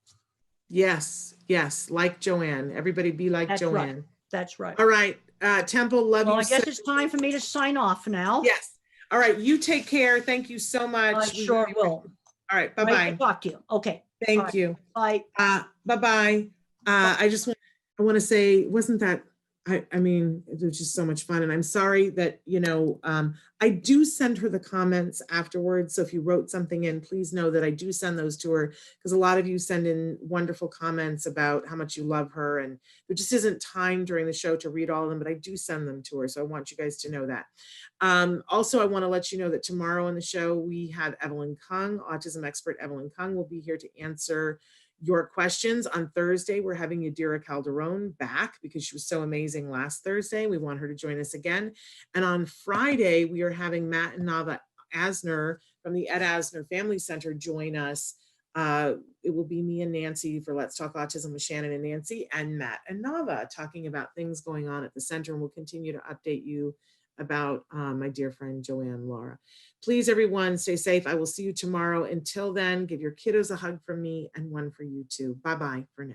Yes, yes, like Joanne. Everybody be like That's Joanne. right. That's right. All right, Temple, love you. Well, I guess it's time for me to sign off now. Yes. All right, you take care. Thank you so much. I sure will. All right, Great bye-bye. to talk to you. Okay. Thank right. you. Bye. Bye-bye. I want to say, wasn't that, I mean, it was just so much fun. And I'm sorry that, you know, I do send her the comments afterwards. So if you wrote something in, please know that I do send those to her, because a lot of you send in wonderful comments about how much you love her. And there just isn't time during the show to read all of them, but I do send them to her. So I want you guys to know that. Also, I want to let you know that tomorrow on the show, we have Evelyn Kung, autism expert Evelyn Kung will be here to answer your questions. On Thursday, we're having Yadira Calderon back because she was so amazing last Thursday. We want her to join us again. And on Friday, we are having Matt and Nava Asner from the Ed Asner Family Center join us. It will be me and Nancy for Let's Talk Autism with Shannon and Nancy, and Matt and Nava talking about things going on at the center. And we'll continue to update you about my dear friend Joanne Laura. Please, everyone, stay safe. I will see you tomorrow. Until then, give your kiddos a hug from me and one for you too. Bye-bye for now.